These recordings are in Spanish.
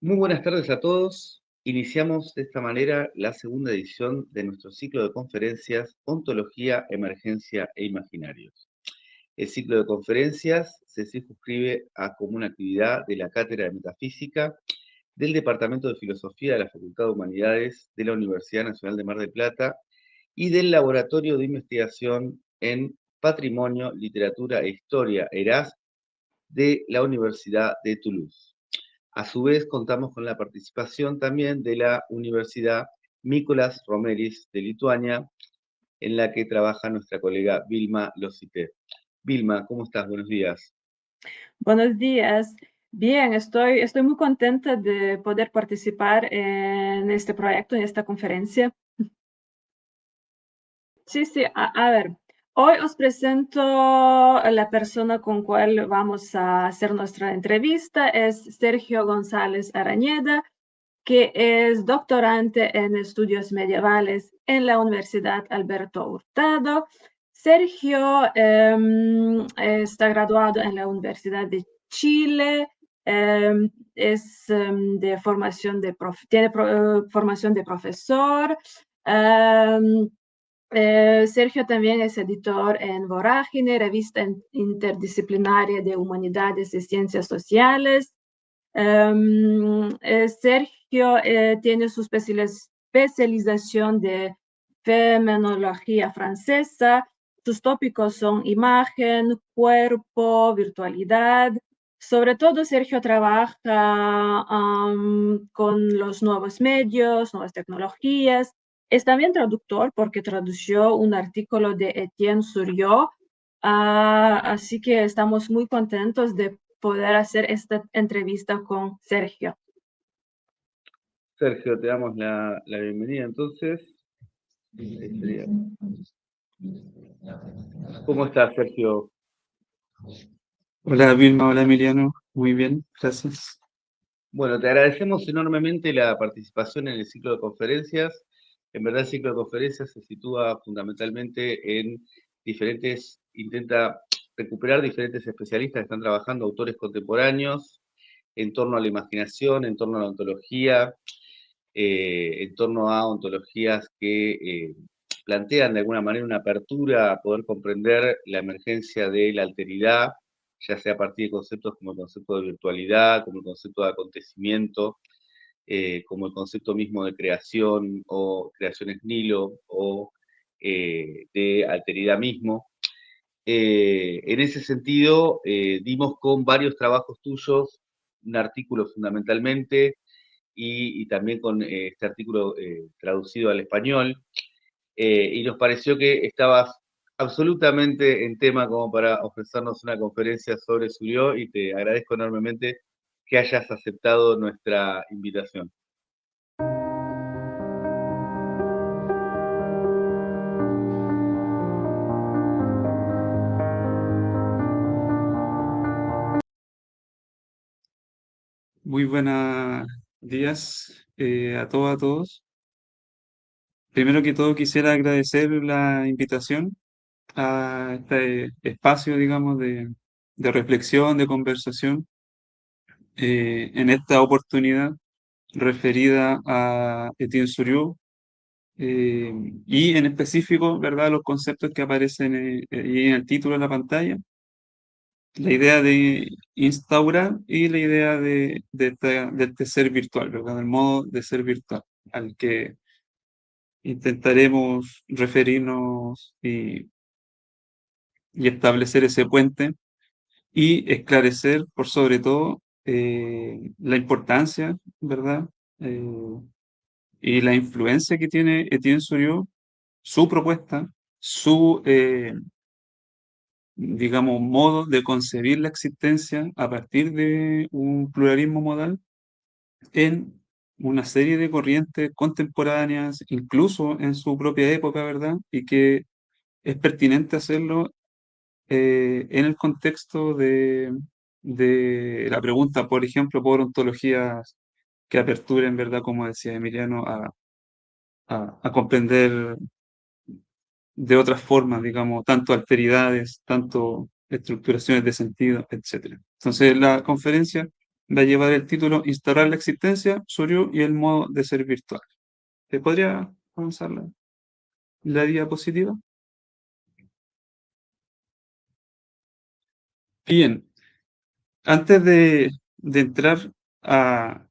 Muy buenas tardes a todos. Iniciamos de esta manera la segunda edición de nuestro ciclo de conferencias Ontología, Emergencia e Imaginarios. El ciclo de conferencias se circunscribe a como una actividad de la Cátedra de Metafísica del Departamento de Filosofía de la Facultad de Humanidades de la Universidad Nacional de Mar del Plata y del Laboratorio de Investigación en Patrimonio, Literatura e Historia, ERAS, de la Universidad de Toulouse. A su vez, contamos con la participación también de la Universidad Mykolas Romeris de Lituania, en la que trabaja nuestra colega Vilma Losité. Vilma, ¿cómo estás? Buenos días. Buenos días. Bien, estoy muy contenta de poder participar en este proyecto, en esta conferencia. Sí, a ver, hoy os presento a la persona con cual vamos a hacer nuestra entrevista. Es Sergio González Arañeda, que es doctorante en estudios medievales en la Universidad Alberto Hurtado. Sergio está graduado en la Universidad de Chile, es de formación tiene formación de profesor. Sergio también es editor en Vorágine, revista interdisciplinaria de humanidades y ciencias sociales. Sergio tiene su especialización de fenomenología francesa. Sus tópicos son imagen, cuerpo, virtualidad. Sobre todo, Sergio trabaja con los nuevos medios, nuevas tecnologías. Es también traductor porque tradució un artículo de Etienne Suriot. Así que estamos muy contentos de poder hacer esta entrevista con Sergio. Sergio, te damos la bienvenida entonces. ¿Cómo estás, Sergio? Hola Vilma, hola Emiliano, muy bien, gracias. Bueno, te agradecemos enormemente la participación en el ciclo de conferencias. En verdad, el ciclo de conferencias se sitúa fundamentalmente en intenta recuperar diferentes especialistas que están trabajando, autores contemporáneos, en torno a la imaginación, en torno a la ontología, en torno a ontologías que plantean de alguna manera una apertura a poder comprender la emergencia de la alteridad, ya sea a partir de conceptos como el concepto de virtualidad, como el concepto de acontecimiento, como el concepto mismo de creación o creación ex nihilo o de alteridad mismo. En ese sentido, dimos con varios trabajos tuyos, un artículo fundamentalmente, y también con este artículo traducido al español, y nos pareció que estabas absolutamente en tema como para ofrecernos una conferencia sobre Surió, y te agradezco enormemente que hayas aceptado nuestra invitación. Muy buenos días a todas, a todos. Primero que todo quisiera agradecer la invitación a este espacio, digamos, de reflexión, de conversación, en esta oportunidad referida a Etienne Suriot, eh, y en específico, ¿verdad?, los conceptos que aparecen ahí en el título de la pantalla. La idea de instaurar y la idea de este ser virtual, ¿verdad? El modo de ser virtual al que intentaremos referirnos y establecer ese puente y esclarecer, por sobre todo, la importancia, ¿verdad? Eh, y la influencia que tiene Etienne Suriot, su propuesta, su, digamos, modo de concebir la existencia a partir de un pluralismo modal en una serie de corrientes contemporáneas, incluso en su propia época, ¿verdad? Y que es pertinente hacerlo en el contexto de la pregunta, por ejemplo, por ontologías que aperturen, ¿verdad? Como decía Emiliano, a comprender de otras formas, digamos, tanto alteridades, tanto estructuraciones de sentido, etcétera. Entonces, la conferencia va a llevar el título Instaurar la existencia, Suryo y el modo de ser virtual. ¿Te podría avanzar la diapositiva? Bien, antes de entrar a,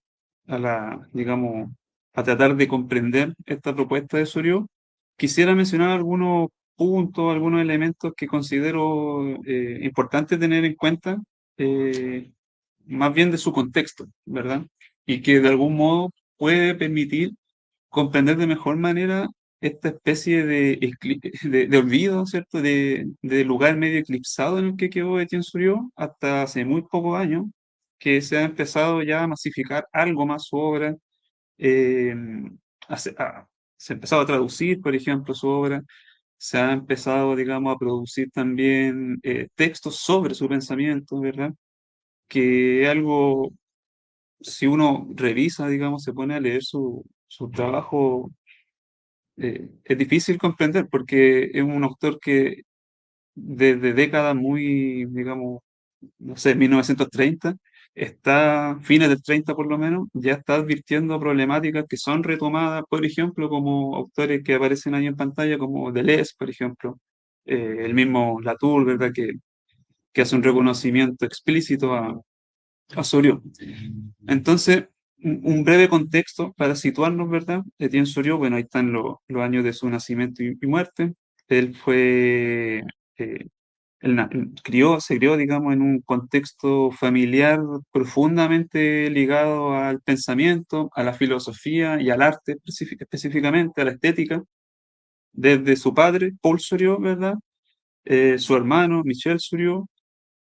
digamos, a tratar de comprender esta propuesta de Suryo, quisiera mencionar algunos puntos, algunos elementos que considero importantes tener en cuenta, eh, más bien de su contexto, ¿verdad? Y que de algún modo puede permitir comprender de mejor manera esta especie de olvido, ¿cierto? De lugar medio eclipsado en el que quedó Etienne Surió hasta hace muy pocos años, que se ha empezado ya a masificar algo más su obra, eh, se ha empezado a traducir, por ejemplo, su obra, se ha empezado, digamos, a producir también textos sobre su pensamiento, ¿verdad? Que algo, si uno revisa, digamos, se pone a leer su trabajo, es difícil comprender porque es un autor que desde décadas muy, digamos, no sé, 1930, está, fines del 30 por lo menos, ya está advirtiendo problemáticas que son retomadas, por ejemplo, como autores que aparecen ahí en pantalla, como Deleuze, por ejemplo, el mismo Latour, ¿verdad? Que hace un reconocimiento explícito a Soriot. Entonces, un breve contexto para situarnos, ¿verdad? Etienne Soriot, bueno, ahí están los años de su nacimiento y muerte. Él fue, eh, se crió, digamos, en un contexto familiar profundamente ligado al pensamiento, a la filosofía y al arte específicamente, a la estética, desde su padre, Paul Soriot, ¿verdad? Su hermano, Michel Soriot,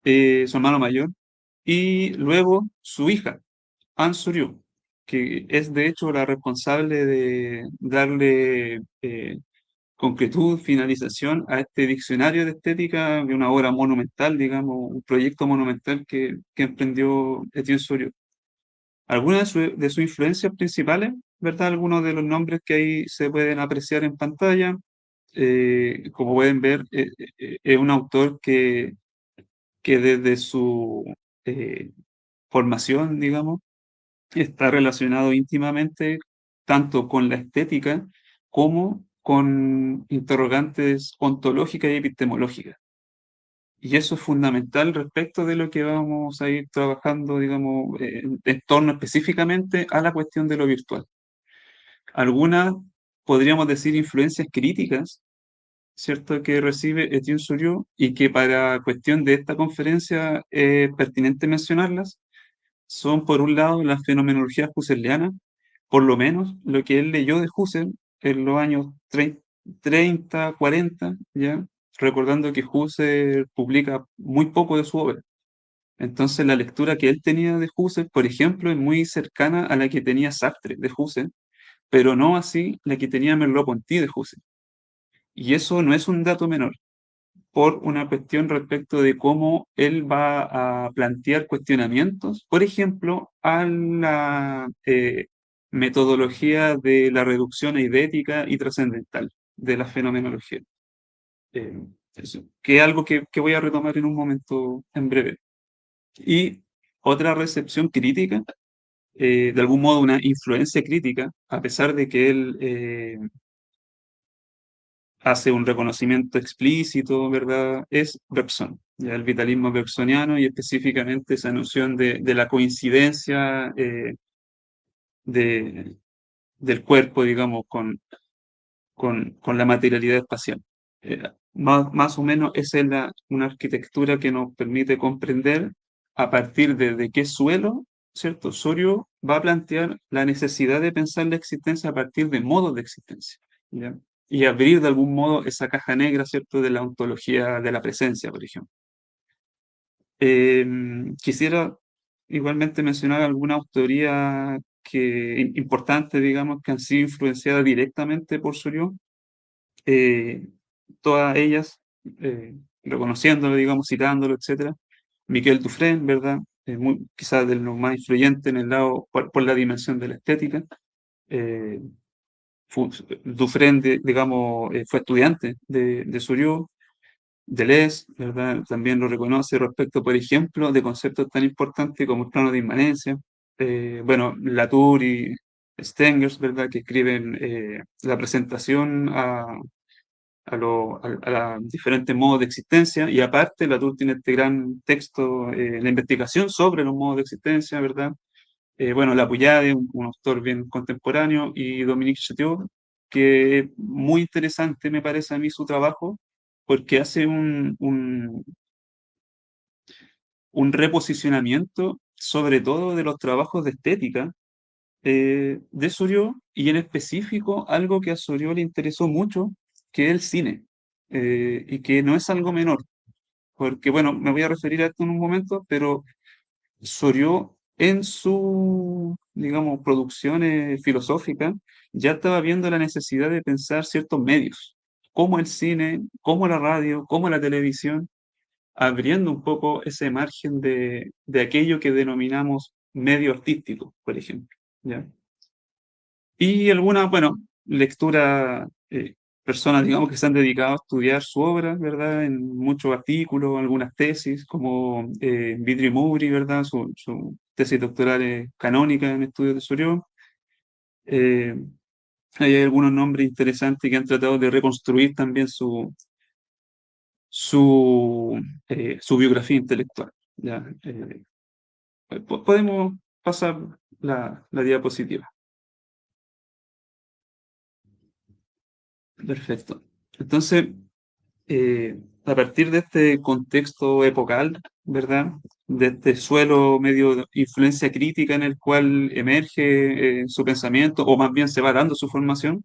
su hermano mayor, y luego su hija, Anne Suriou, que es de hecho la responsable de darle concretud, finalización a este diccionario de estética, de una obra monumental, digamos, un proyecto monumental que emprendió Etienne Suriou. Algunas de sus influencias principales, ¿verdad? Algunos de los nombres que ahí se pueden apreciar en pantalla. Como pueden ver, es un autor que desde su formación, digamos, está relacionado íntimamente tanto con la estética como con interrogantes ontológicas y epistemológicas. Y eso es fundamental respecto de lo que vamos a ir trabajando, digamos, en torno específicamente a la cuestión de lo virtual. Algunas, podríamos decir, influencias críticas, ¿cierto?, que recibe Etienne Suriou y que para cuestión de esta conferencia es pertinente mencionarlas, son por un lado la fenomenología husserliana, por lo menos lo que él leyó de Husserl en los años 30, 40, ¿ya? Recordando que Husserl publica muy poco de su obra. Entonces la lectura que él tenía de Husserl, por ejemplo, es muy cercana a la que tenía Sartre de Husserl, pero no así la que tenía Merleau-Ponty de Husserl. Y eso no es un dato menor, por una cuestión respecto de cómo él va a plantear cuestionamientos, por ejemplo, a la metodología de la reducción eidética y trascendental de la fenomenología. Eh, que es algo que voy a retomar en un momento en breve. Y otra recepción crítica, de algún modo una influencia crítica, a pesar de que él hace un reconocimiento explícito, ¿verdad? Es Bergson, ya el vitalismo bergsoniano y específicamente esa noción de la coincidencia de, del cuerpo, digamos, con la materialidad espacial. Más o menos esa es una arquitectura que nos permite comprender a partir de qué suelo, ¿cierto? Soriot va a plantear la necesidad de pensar la existencia a partir de modos de existencia, ¿ya? Y abrir de algún modo esa caja negra, ¿cierto?, de la ontología de la presencia, por ejemplo. Quisiera igualmente mencionar alguna autoría importante, digamos, que han sido influenciadas directamente por Soriot, eh, todas ellas, reconociéndolo, digamos, citándolo, etcétera. Miquel Dufresne, ¿verdad? Quizás de los más influyentes en el lado, por la dimensión de la estética. Eh, Dufresne, digamos, fue estudiante de Soriot. Deleuze, ¿verdad? También lo reconoce respecto, por ejemplo, de conceptos tan importantes como el plano de inmanencia. Bueno, Latour y Stengers, ¿verdad? Que escriben la presentación a diferentes modos de existencia, y aparte Latour tiene este gran texto, la investigación sobre los modos de existencia, ¿verdad? Bueno, Lapouillade, un autor bien contemporáneo, y Dominique Chateau, que es muy interesante, me parece a mí, su trabajo, porque hace un reposicionamiento, sobre todo de los trabajos de estética de Soriot, y en específico algo que a Soriot le interesó mucho, que es el cine, y que no es algo menor, porque bueno, me voy a referir a esto en un momento, pero Soriot en su, digamos, producciones filosóficas ya estaba viendo la necesidad de pensar ciertos medios, como el cine, como la radio, como la televisión, abriendo un poco ese margen de aquello que denominamos medio artístico, por ejemplo, ¿ya? Y algunas, bueno, lectura, personas, digamos, que se han dedicado a estudiar su obra, ¿verdad? En muchos artículos, algunas tesis, como Vitry Mowbray, ¿verdad? Su tesis doctoral es canónica en estudios de Soriot. Eh, Hay algunos nombres interesantes que han tratado de reconstruir también su biografía intelectual, ¿ya? Podemos pasar la diapositiva. Perfecto. Entonces, a partir de este contexto epocal, ¿verdad? De este suelo medio de influencia crítica en el cual emerge su pensamiento, o más bien se va dando su formación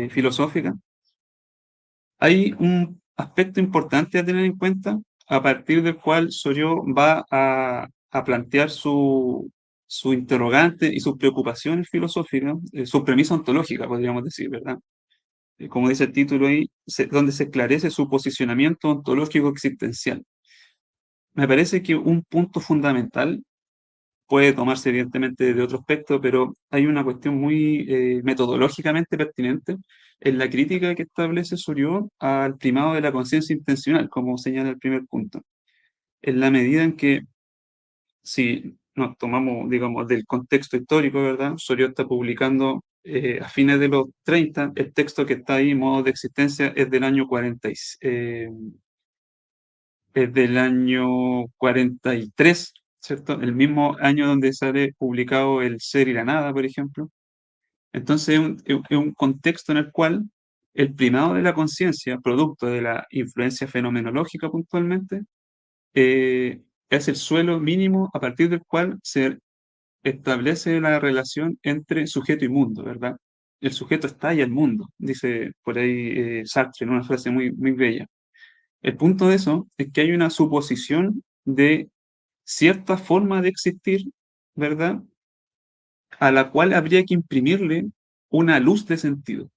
filosófica, hay un aspecto importante a tener en cuenta, a partir del cual Soriot va a plantear su interrogante y sus preocupaciones filosóficas, su premisa ontológica, podríamos decir, ¿verdad? Como dice el título ahí, donde se esclarece su posicionamiento ontológico existencial. Me parece que un punto fundamental puede tomarse evidentemente de otro aspecto, pero hay una cuestión muy metodológicamente pertinente en la crítica que establece Soriot al primado de la conciencia intencional, como señala el primer punto. En la medida en que, si nos tomamos, digamos, del contexto histórico, ¿verdad? Soriot está publicando a fines de los 30, el texto que está ahí, Modo de Existencia, es del año 40, es del año 43, ¿cierto? El mismo año donde sale publicado El Ser y la Nada, por ejemplo. Entonces es un contexto en el cual el primado de la conciencia, producto de la influencia fenomenológica puntualmente, es el suelo mínimo a partir del cual se establece la relación entre sujeto y mundo, ¿verdad? El sujeto estalla el mundo, dice por ahí Sartre en una frase muy, muy bella. El punto de eso es que hay una suposición de cierta forma de existir, ¿verdad? A la cual habría que imprimirle una luz de sentido.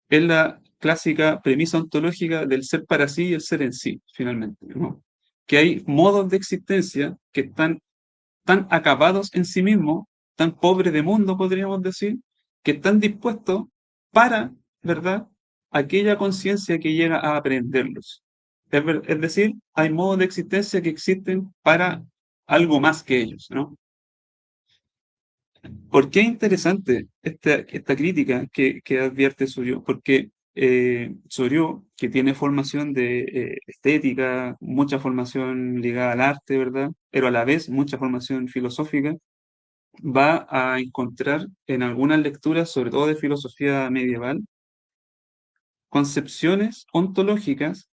Es la clásica premisa ontológica del ser para sí y el ser en sí, finalmente, ¿no? Que hay modos de existencia que están tan acabados en sí mismos, tan pobres de mundo, podríamos decir, que están dispuestos para, ¿verdad?, aquella conciencia que llega a aprenderlos. Es decir, hay modos de existencia que existen para algo más que ellos, ¿no? ¿Por qué es interesante esta crítica que advierte Soriot? Porque Soriot, que tiene formación de estética, mucha formación ligada al arte, ¿verdad? Pero a la vez mucha formación filosófica, va a encontrar en algunas lecturas, sobre todo de filosofía medieval, concepciones ontológicas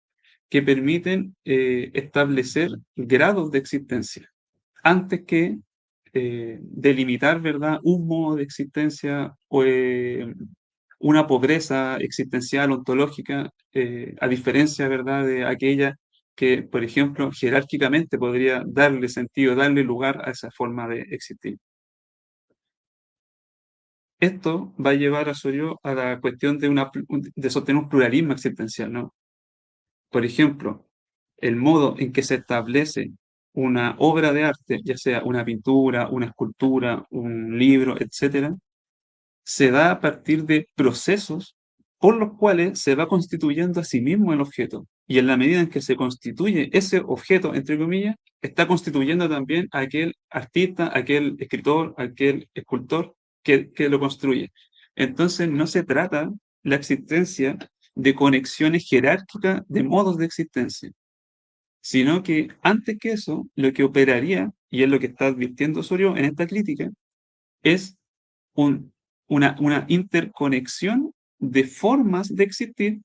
que permiten establecer grados de existencia antes que delimitar, ¿verdad?, un modo de existencia o una pobreza existencial ontológica, a diferencia, ¿verdad?, de aquella que, por ejemplo, jerárquicamente podría darle sentido, darle lugar a esa forma de existir. Esto va a llevar a Soriot a la cuestión de sostener un pluralismo existencial, ¿no? Por ejemplo, el modo en que se establece una obra de arte, ya sea una pintura, una escultura, un libro, etcétera, se da a partir de procesos por los cuales se va constituyendo a sí mismo el objeto. Y en la medida en que se constituye ese objeto, entre comillas, está constituyendo también a aquel artista, aquel escritor, aquel escultor que lo construye. Entonces no se trata la existencia de conexiones jerárquicas de modos de existencia, sino que antes que eso, lo que operaría, y es lo que está advirtiendo Osorio en esta crítica, es un- una interconexión de formas de existir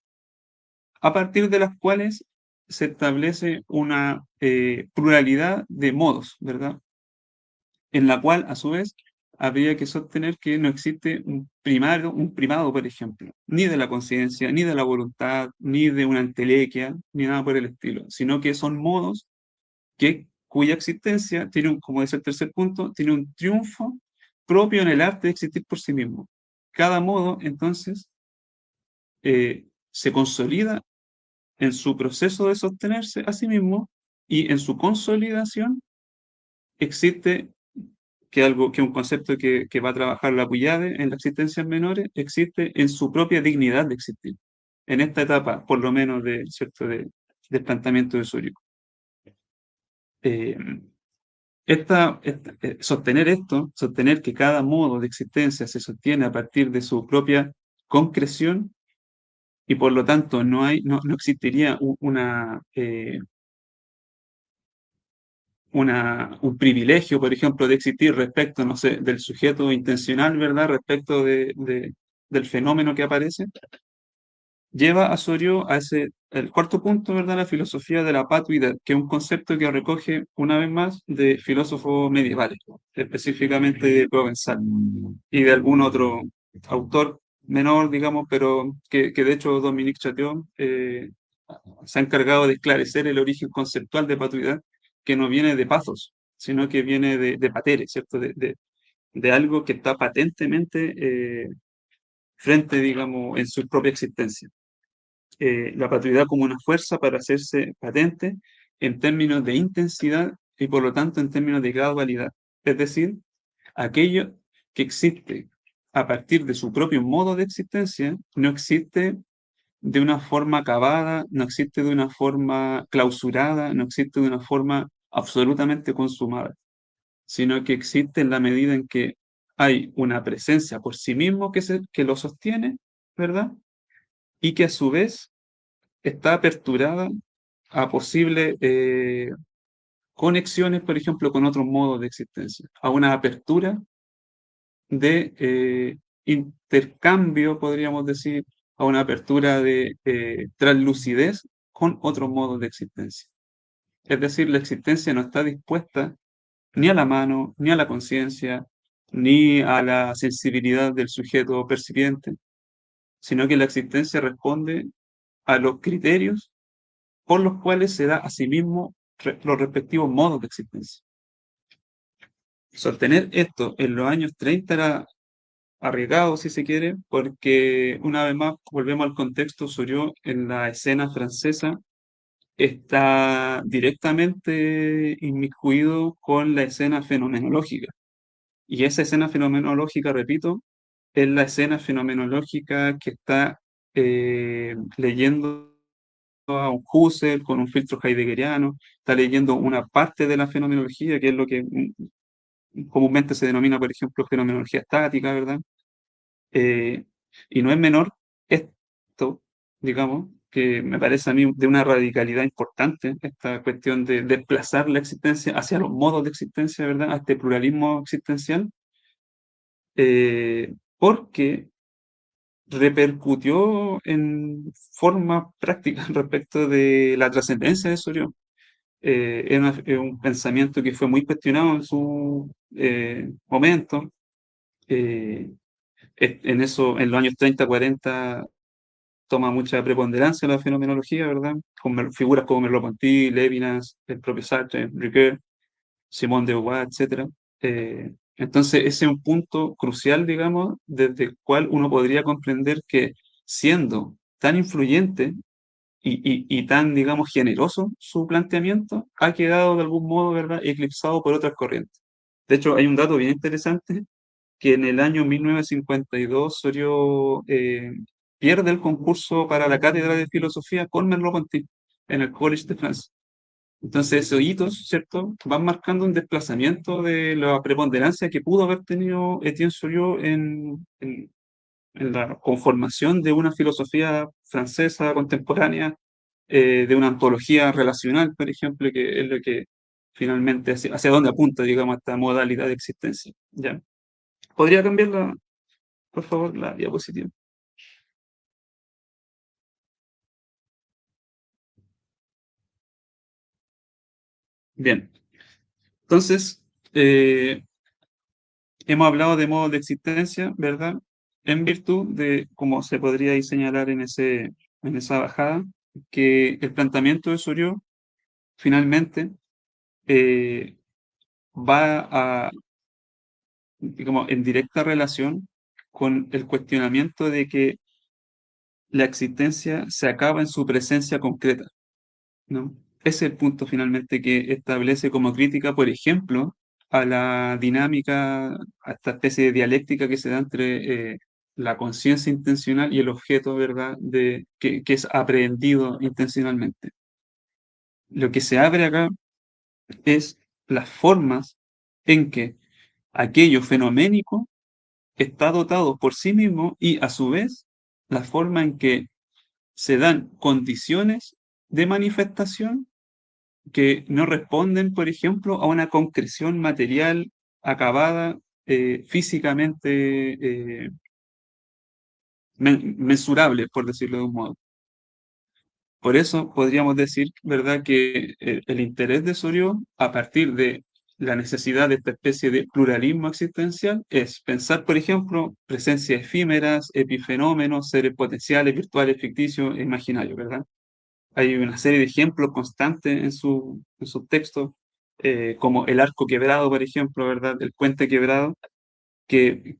a partir de las cuales se establece una pluralidad de modos, ¿verdad? En la cual, a su vez, habría que sostener que no existe un primado, por ejemplo, ni de la conciencia, ni de la voluntad, ni de una entelequia, ni nada por el estilo, sino que son modos cuya existencia tiene como dice el tercer punto, tiene un triunfo propio en el arte de existir por sí mismo. Cada modo, entonces, se consolida en su proceso de sostenerse a sí mismo y en su consolidación existe que un concepto que va a trabajar la Puyade en las existencias menores, existe en su propia dignidad de existir. En esta etapa, por lo menos, ¿cierto? Del planteamiento de Suryo. Eh, sostener que cada modo de existencia se sostiene a partir de su propia concreción y por lo tanto no existiría un privilegio, por ejemplo, de existir respecto, no sé, del sujeto intencional, ¿verdad? Respecto del fenómeno que aparece, lleva a Sorio el cuarto punto, ¿verdad? La filosofía de la patuidad, que es un concepto que recoge una vez más de filósofos medievales, específicamente de Provençal y de algún otro autor menor, digamos, pero que de hecho Dominique Chatillon se ha encargado de esclarecer el origen conceptual de patuidad, que no viene de pathos, sino que viene de patere, ¿cierto? De algo que está patentemente frente, digamos, en su propia existencia. La patuidad como una fuerza para hacerse patente en términos de intensidad y por lo tanto en términos de gradualidad. Es decir, aquello que existe a partir de su propio modo de existencia no existe de una forma acabada, no existe de una forma clausurada, no existe de una forma absolutamente consumada, sino que existe en la medida en que hay una presencia por sí mismo que lo sostiene, ¿verdad? Y que a su vez está aperturada a posibles conexiones, por ejemplo, con otros modos de existencia, a una apertura de intercambio, podríamos decir, a una apertura de translucidez con otros modos de existencia. Es decir, la existencia no está dispuesta ni a la mano, ni a la conciencia, ni a la sensibilidad del sujeto percipiente, sino que la existencia responde a los criterios por los cuales se da a sí mismo los respectivos modos de existencia. Sostener esto en los años 30 era arriesgado, si se quiere, porque una vez más volvemos al contexto, Soriot en la escena francesa está directamente inmiscuido con la escena fenomenológica. Y esa escena fenomenológica, repito, es la escena fenomenológica que está leyendo a un Husserl con un filtro heideggeriano, está leyendo una parte de la fenomenología, que es lo que comúnmente se denomina, por ejemplo, fenomenología estática, ¿verdad? Y no es menor esto, digamos, que me parece a mí de una radicalidad importante, esta cuestión de desplazar la existencia hacia los modos de existencia, ¿verdad? A este pluralismo existencial, porque repercutió en forma práctica respecto de la trascendencia de Soriot. Es un pensamiento que fue muy cuestionado en su momento. En los años 30, 40, toma mucha preponderancia la fenomenología, ¿verdad? Con figuras como Merleau-Ponty, Levinas, el propio Sartre, Ricoeur, Simone de Beauvoir, etc. Entonces, ese es un punto crucial, digamos, desde el cual uno podría comprender que siendo tan influyente y tan, digamos, generoso su planteamiento, ha quedado de algún modo, ¿verdad?, eclipsado por otras corrientes. De hecho, hay un dato bien interesante, que en el año 1952 Sorio pierde el concurso para la cátedra de filosofía con Merleau-Ponty en el College de Francia. Entonces, esos hitos, ¿cierto?, van marcando un desplazamiento de la preponderancia que pudo haber tenido Etienne Soriot en la conformación de una filosofía francesa contemporánea, de una ontología relacional, por ejemplo, que es lo que finalmente hacia dónde apunta, digamos, esta modalidad de existencia. ¿Ya? ¿Podría cambiar, por favor, la diapositiva? Bien. Entonces, hemos hablado de modos de existencia, ¿verdad? En virtud de, como se podría ahí señalar en esa bajada, que el planteamiento de Soriot finalmente eh, va a, digamos, en directa relación con el cuestionamiento de que la existencia se acaba en su presencia concreta, ¿no? Ese es el punto finalmente que establece como crítica, por ejemplo, a la dinámica, a esta especie de dialéctica que se da entre la conciencia intencional y el objeto, ¿verdad?, que es aprehendido intencionalmente. Lo que se abre acá es las formas en que aquello fenoménico está dotado por sí mismo y a su vez la forma en que se dan condiciones de manifestación que no responden, por ejemplo, a una concreción material acabada, físicamente mensurable, por decirlo de un modo. Por eso podríamos decir, ¿verdad?, que el interés de Soriot, a partir de la necesidad de esta especie de pluralismo existencial, es pensar, por ejemplo, presencias efímeras, epifenómenos, seres potenciales, virtuales, ficticios e imaginarios, ¿verdad? Hay una serie de ejemplos constantes en sus textos, como el arco quebrado, por ejemplo, ¿verdad? El puente quebrado, que,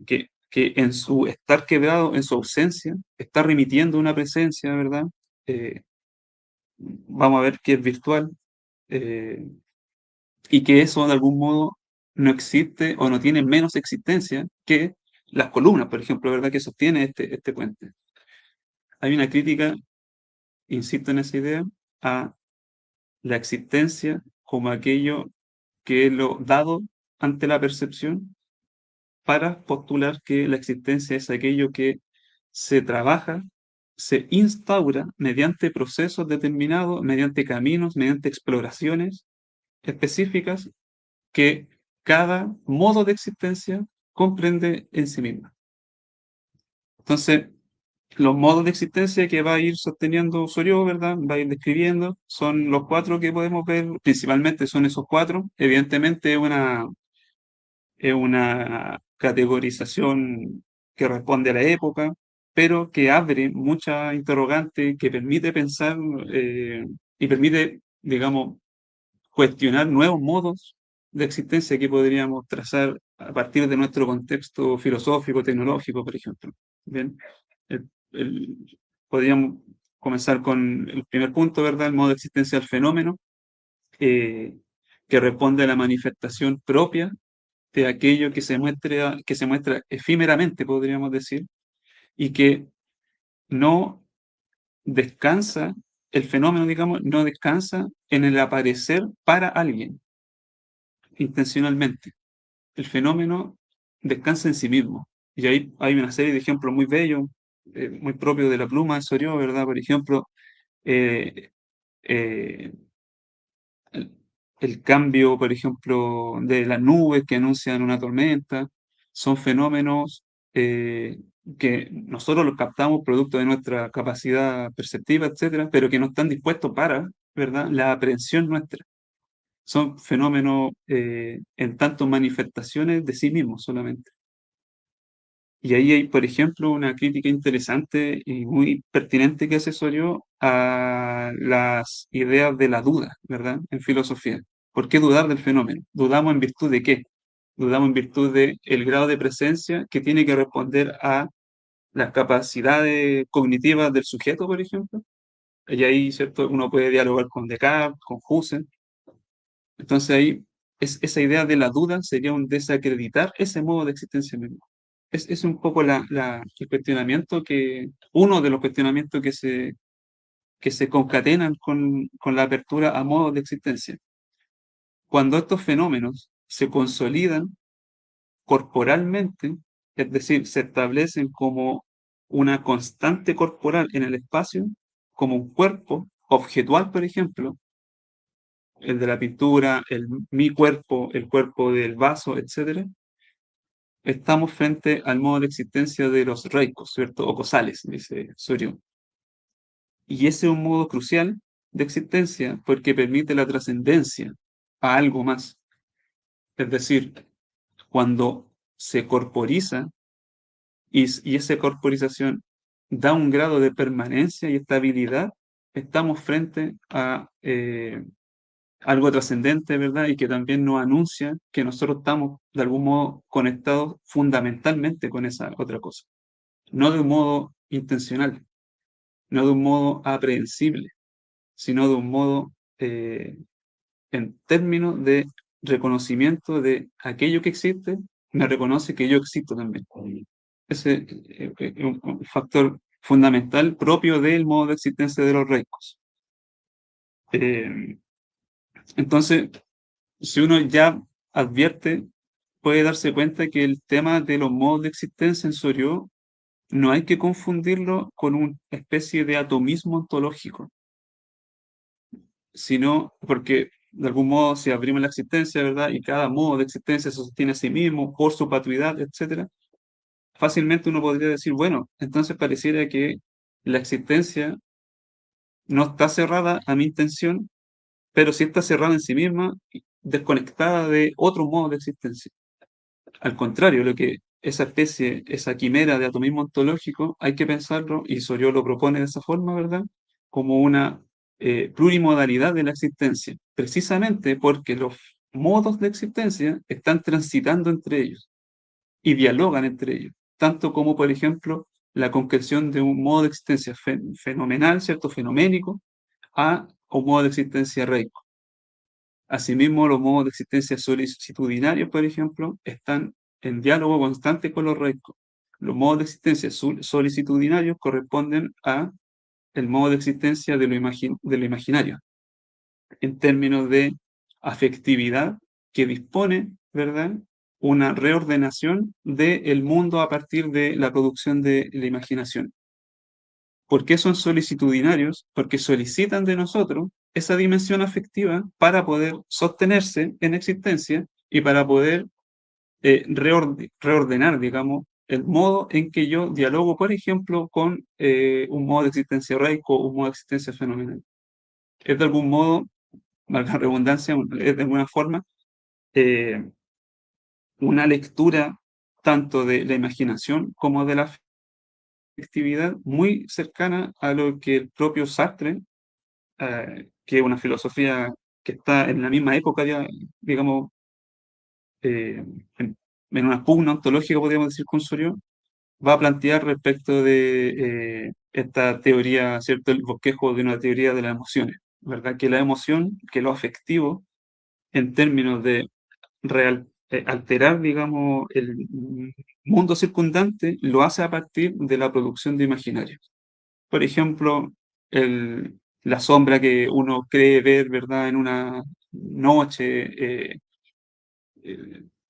que en su estar quebrado, en su ausencia, está remitiendo una presencia, ¿verdad? Eh, Vamos a ver que es virtual, eh, y que eso de algún modo no existe o no tiene menos existencia que las columnas, por ejemplo, ¿verdad?, que sostiene este puente. Hay una crítica, insisto en esa idea, a la existencia como aquello que es lo dado ante la percepción, para postular que la existencia es aquello que se trabaja, se instaura mediante procesos determinados, mediante caminos, mediante exploraciones específicas que cada modo de existencia comprende en sí misma. Entonces, los modos de existencia que va a ir sosteniendo Soriot, ¿verdad?, va a ir describiendo, son los cuatro que podemos ver, principalmente son esos cuatro. Evidentemente es una categorización que responde a la época, pero que abre muchas interrogantes, que permite pensar, y permite, digamos, cuestionar nuevos modos de existencia que podríamos trazar a partir de nuestro contexto filosófico, tecnológico, por ejemplo. Bien, El- el- podríamos comenzar con el primer punto, ¿verdad? El modo de existencia del fenómeno, eh, que responde a la manifestación propia de aquello que se muestra efímeramente, podríamos decir, y que no descansa, el fenómeno, digamos, no descansa en el aparecer para alguien, intencionalmente. El fenómeno descansa en sí mismo. Y ahí hay una serie de ejemplos muy bellos, muy propios de la pluma de Soriot, ¿verdad? Por ejemplo, eh, eh, el, el cambio, por ejemplo, de las nubes que anuncian una tormenta, son fenómenos que nosotros los captamos producto de nuestra capacidad perceptiva, etcétera, pero que no están dispuestos para, ¿verdad?, la aprehensión nuestra. Son fenómenos en tanto manifestaciones de sí mismos solamente. Y ahí hay, por ejemplo, una crítica interesante y muy pertinente que hace Soriot a las ideas de la duda, ¿verdad?, en filosofía. ¿Por qué dudar del fenómeno? ¿Dudamos en virtud de qué? Dudamos en virtud del grado de presencia que tiene que responder a las capacidades cognitivas del sujeto, por ejemplo. Y ahí, ¿cierto?, uno puede dialogar con Descartes, con Husserl. Entonces ahí esa idea de la duda sería un desacreditar ese modo de existencia mismo. es un poco el cuestionamiento uno de los cuestionamientos que se concatenan con la apertura a modos de existencia. Cuando estos fenómenos se consolidan corporalmente, es decir, se establecen como una constante corporal en el espacio, como un cuerpo objetual, por ejemplo, el de la pintura, mi cuerpo, el cuerpo del vaso, etc., estamos frente al modo de existencia de los reikos, ¿cierto? O cosales, dice Soryo. Y ese es un modo crucial de existencia porque permite la trascendencia a algo más. Es decir, cuando se corporiza y esa corporización da un grado de permanencia y estabilidad, estamos frente a algo trascendente, ¿verdad? Y que también nos anuncia que nosotros estamos de algún modo conectados fundamentalmente con esa otra cosa. No de un modo intencional, no de un modo aprehensible, sino de un modo en términos de reconocimiento de aquello que existe, me reconoce que yo existo también. Ese es un factor fundamental propio del modo de existencia de los reicos. Entonces, si uno ya advierte, puede darse cuenta que el tema de los modos de existencia en Soryo no hay que confundirlo con una especie de atomismo ontológico, sino porque de algún modo si abrimos la existencia, ¿verdad? Y cada modo de existencia se sostiene a sí mismo por su patuidad, etc., fácilmente uno podría decir, bueno, entonces pareciera que la existencia no está cerrada a mi intención, pero sí está cerrada en sí misma, desconectada de otro modo de existencia. Al contrario, lo que esa especie, esa quimera de atomismo ontológico, hay que pensarlo, y Soryo lo propone de esa forma, ¿verdad? Como una plurimodalidad de la existencia, precisamente porque los modos de existencia están transitando entre ellos y dialogan entre ellos, tanto como, por ejemplo, la concreción de un modo de existencia fenomenal, ¿cierto? Fenoménico, a un modo de existencia reico. Asimismo, los modos de existencia solicitudinarios, por ejemplo, están en diálogo constante con los reicos. Los modos de existencia solicitudinarios corresponden a el modo de existencia de lo imaginario, en términos de afectividad que dispone, ¿verdad?, una reordenación del mundo a partir de la producción de la imaginación. ¿Por qué son solicitudinarios? Porque solicitan de nosotros esa dimensión afectiva para poder sostenerse en existencia y para poder reordenar, digamos, el modo en que yo dialogo, por ejemplo, con un modo de existencia reico o un modo de existencia fenomenal. Es de algún modo, valga la redundancia, es de alguna forma una lectura tanto de la imaginación como de la afectividad muy cercana a lo que el propio Sartre, que es una filosofía que está en la misma época, digamos, eh, en, en una pugna ontológica, podríamos decir, con Soryo, va a plantear respecto de esta teoría, ¿cierto? El bosquejo de una teoría de las emociones, ¿verdad? Que la emoción, que lo afectivo, en términos de alterar, digamos, el mundo circundante, lo hace a partir de la producción de imaginarios. Por ejemplo, la sombra que uno cree ver, ¿verdad?, en una noche,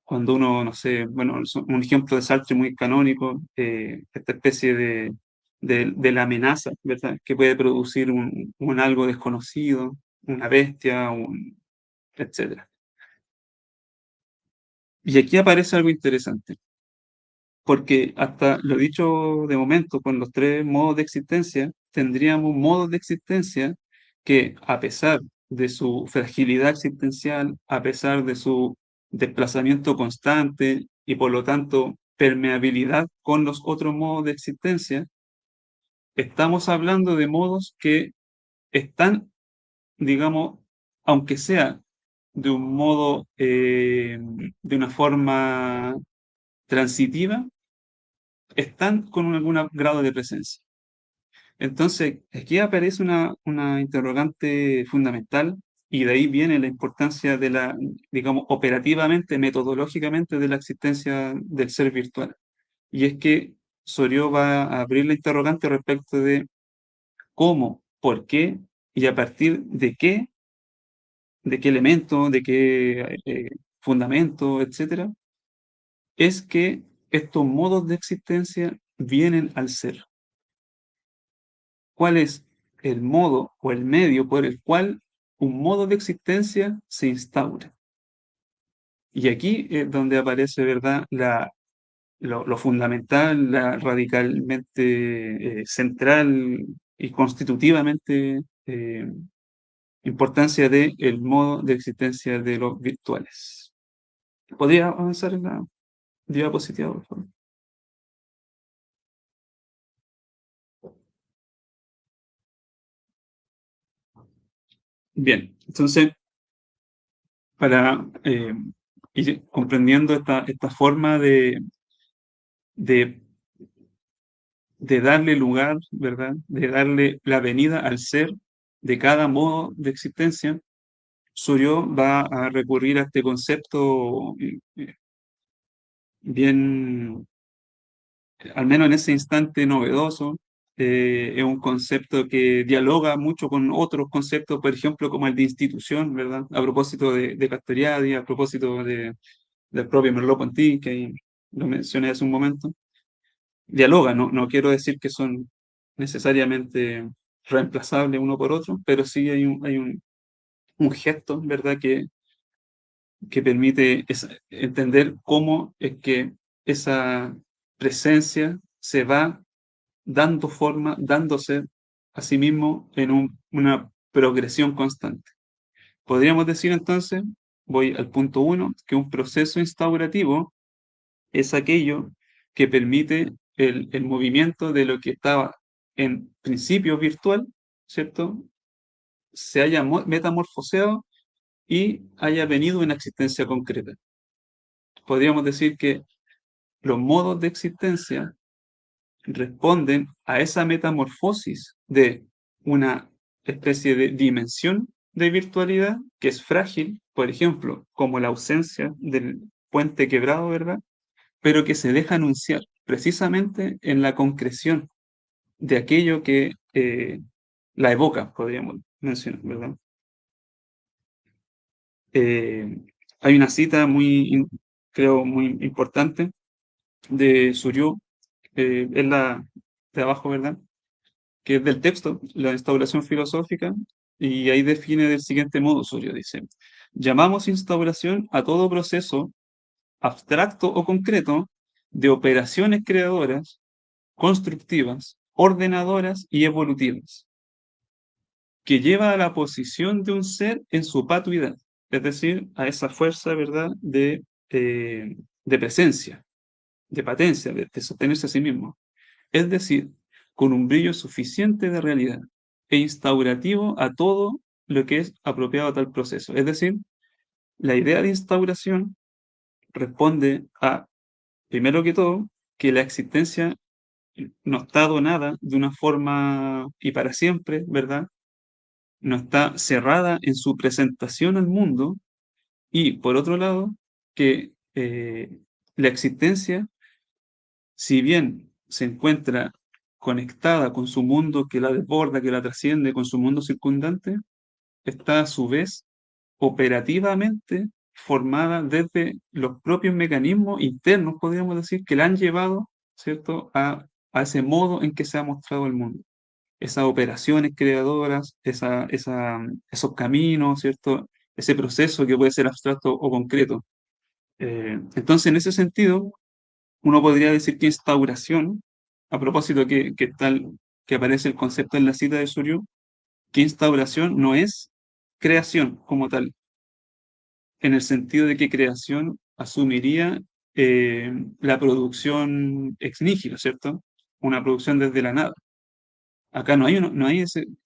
cuando uno, no sé, bueno, un ejemplo de Sartre muy canónico, esta especie de la amenaza, ¿verdad?, que puede producir un algo desconocido, una bestia, etc. Y aquí aparece algo interesante, porque hasta lo dicho de momento, con los tres modos de existencia, tendríamos modos de existencia que, a pesar de su fragilidad existencial, a pesar de su desplazamiento constante y por lo tanto permeabilidad con los otros modos de existencia, estamos hablando de modos que están, digamos, aunque sea de un modo, de una forma transitiva, están con algún grado de presencia. Entonces, aquí aparece una interrogante fundamental y de ahí viene la importancia de digamos, operativamente, metodológicamente, de la existencia del ser virtual. y es que Sorió va a abrir la interrogante respecto de cómo, por qué y a partir de qué elemento, de qué fundamento, etcétera, es que estos modos de existencia vienen al ser. ¿Cuál es el modo o el medio por el cual un modo de existencia se instaura? Y aquí es donde aparece, ¿verdad?, lo fundamental, la radicalmente central y constitutivamente importancia del modo de existencia de los virtuales. ¿Podría avanzar en la diapositiva, por favor? Bien, entonces, para ir comprendiendo esta forma de, de darle lugar, ¿verdad? De darle la venida al ser de cada modo de existencia, Soriot va a recurrir a este concepto bien, al menos en ese instante novedoso. Es un concepto que dialoga mucho con otros conceptos, por ejemplo, como el de institución, ¿verdad? A propósito de Castoriadis, a propósito del propio Merleau-Ponty, que lo mencioné hace un momento. Dialoga, no quiero decir que son necesariamente reemplazables uno por otro, pero sí un gesto, ¿verdad?, que permite entender cómo es que esa presencia se va dando forma, dándose a sí mismo en una progresión constante. Podríamos decir entonces, voy al punto 1, que un proceso instaurativo es aquello que permite el movimiento de lo que estaba en principio virtual, ¿cierto? Se haya metamorfoseado y haya venido una existencia concreta. Podríamos decir que los modos de existencia responden a esa metamorfosis de una especie de dimensión de virtualidad que es frágil, por ejemplo, como la ausencia del puente quebrado, ¿verdad? Pero que se deja anunciar precisamente en la concreción de aquello que la evoca, podríamos mencionar, ¿verdad? Hay una cita creo, muy importante de Soriot, es la de abajo, ¿verdad?, que es del texto, la instauración filosófica, y ahí define del siguiente modo, Soriot dice: llamamos instauración a todo proceso abstracto o concreto de operaciones creadoras, constructivas, ordenadoras y evolutivas, que lleva a la posición de un ser en su patuidad, es decir, a esa fuerza, ¿verdad?, de presencia, de patencia, de sostenerse a sí mismo. Es decir, con un brillo suficiente de realidad e instaurativo a todo lo que es apropiado a tal proceso. Es decir, la idea de instauración responde a, primero que todo, que la existencia no está donada de una forma y para siempre, ¿verdad? No está cerrada en su presentación al mundo, y por otro lado, que la existencia, si bien se encuentra conectada con su mundo que la desborda, que la trasciende, con su mundo circundante, está a su vez operativamente formada desde los propios mecanismos internos, podríamos decir, que la han llevado, ¿cierto?, a ese modo en que se ha mostrado el mundo. Esas operaciones creadoras, esos caminos, ¿cierto?, ese proceso que puede ser abstracto o concreto. Entonces, en ese sentido, uno podría decir que instauración, a propósito que aparece el concepto en la cita de Soriot, que instauración no es creación como tal, en el sentido de que creación asumiría la producción ex nihilo, ¿cierto? Una producción desde la nada. Acá no hay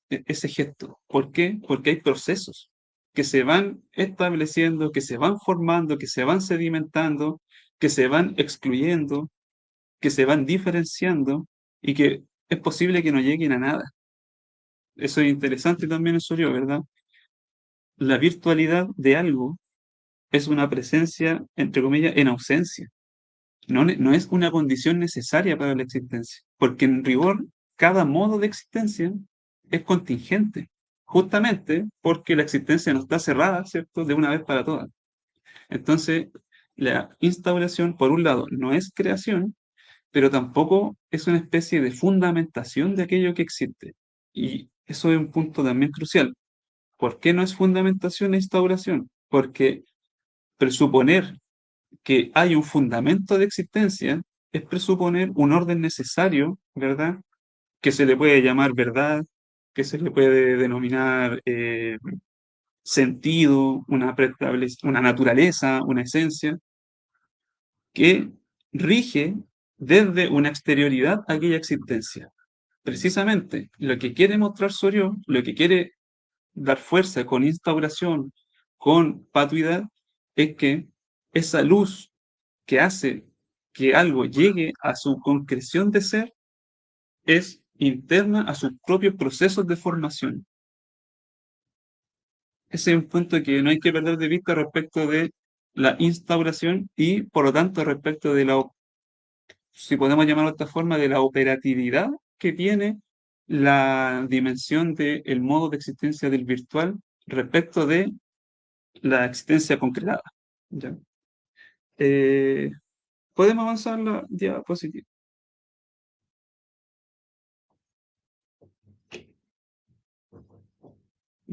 ese gesto. ¿Por qué? Porque hay procesos que se van estableciendo, que se van formando, que se van sedimentando, que se van excluyendo, que se van diferenciando y que es posible que no lleguen a nada. Eso es interesante también en Soriot, ¿verdad? La virtualidad de algo es una presencia, entre comillas, en ausencia. no es una condición necesaria para la existencia, porque en rigor cada modo de existencia es contingente, justamente porque la existencia no está cerrada, ¿cierto?, de una vez para todas. Entonces, la instauración, por un lado, no es creación, pero tampoco es una especie de fundamentación de aquello que existe. Y eso es un punto también crucial. ¿Por qué no es fundamentación e instauración? Porque presuponer que hay un fundamento de existencia es presuponer un orden necesario, ¿verdad? Que se le puede llamar verdad, que se le puede denominar sentido, una naturaleza, una esencia, que rige desde una exterioridad aquella existencia. Precisamente lo que quiere mostrar Soriot, lo que quiere dar fuerza con instauración, con patuidad, es que esa luz que hace que algo llegue a su concreción de ser es interna a sus propios procesos de formación. Ese es un punto que no hay que perder de vista respecto de la instauración y, por lo tanto, respecto de la, si podemos llamarlo de esta forma, de la operatividad que tiene la dimensión del modo de existencia del virtual respecto de la existencia concretada. ¿Ya? Eh, Podemos avanzar la diapositiva.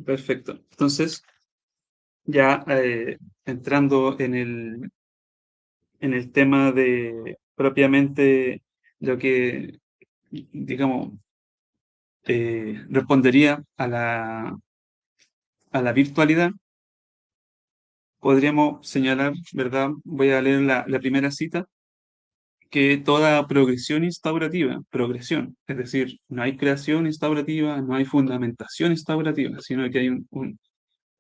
Perfecto. Entonces, ya entrando en el tema de propiamente lo que, digamos, respondería a la virtualidad, podríamos señalar, ¿verdad? Voy a leer la primera cita, que toda progresión instaurativa, progresión, es decir, no hay creación instaurativa, no hay fundamentación instaurativa, sino que hay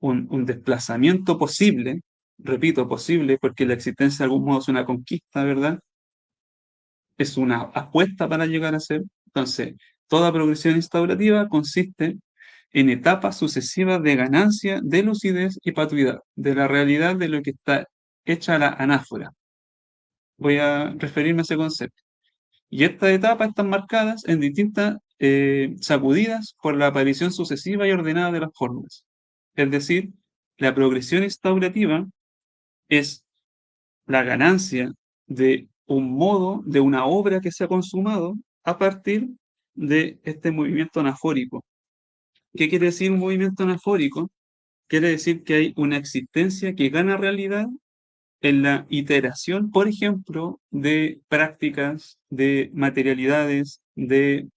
un desplazamiento posible, repito, posible, porque la existencia de algún modo es una conquista, ¿verdad? Es una apuesta para llegar a ser. Entonces, toda progresión instaurativa consiste en etapas sucesivas de ganancia de lucidez y patuidad, de la realidad de lo que está hecha la anáfora. Voy a referirme a ese concepto. Y estas etapas están marcadas en distintas sacudidas por la aparición sucesiva y ordenada de las formas. Es decir, la progresión instaurativa es la ganancia de un modo, de una obra que se ha consumado a partir de este movimiento anafórico. ¿Qué quiere decir un movimiento anafórico? Quiere decir que hay una existencia que gana realidad en la iteración, por ejemplo, de prácticas, de materialidades, de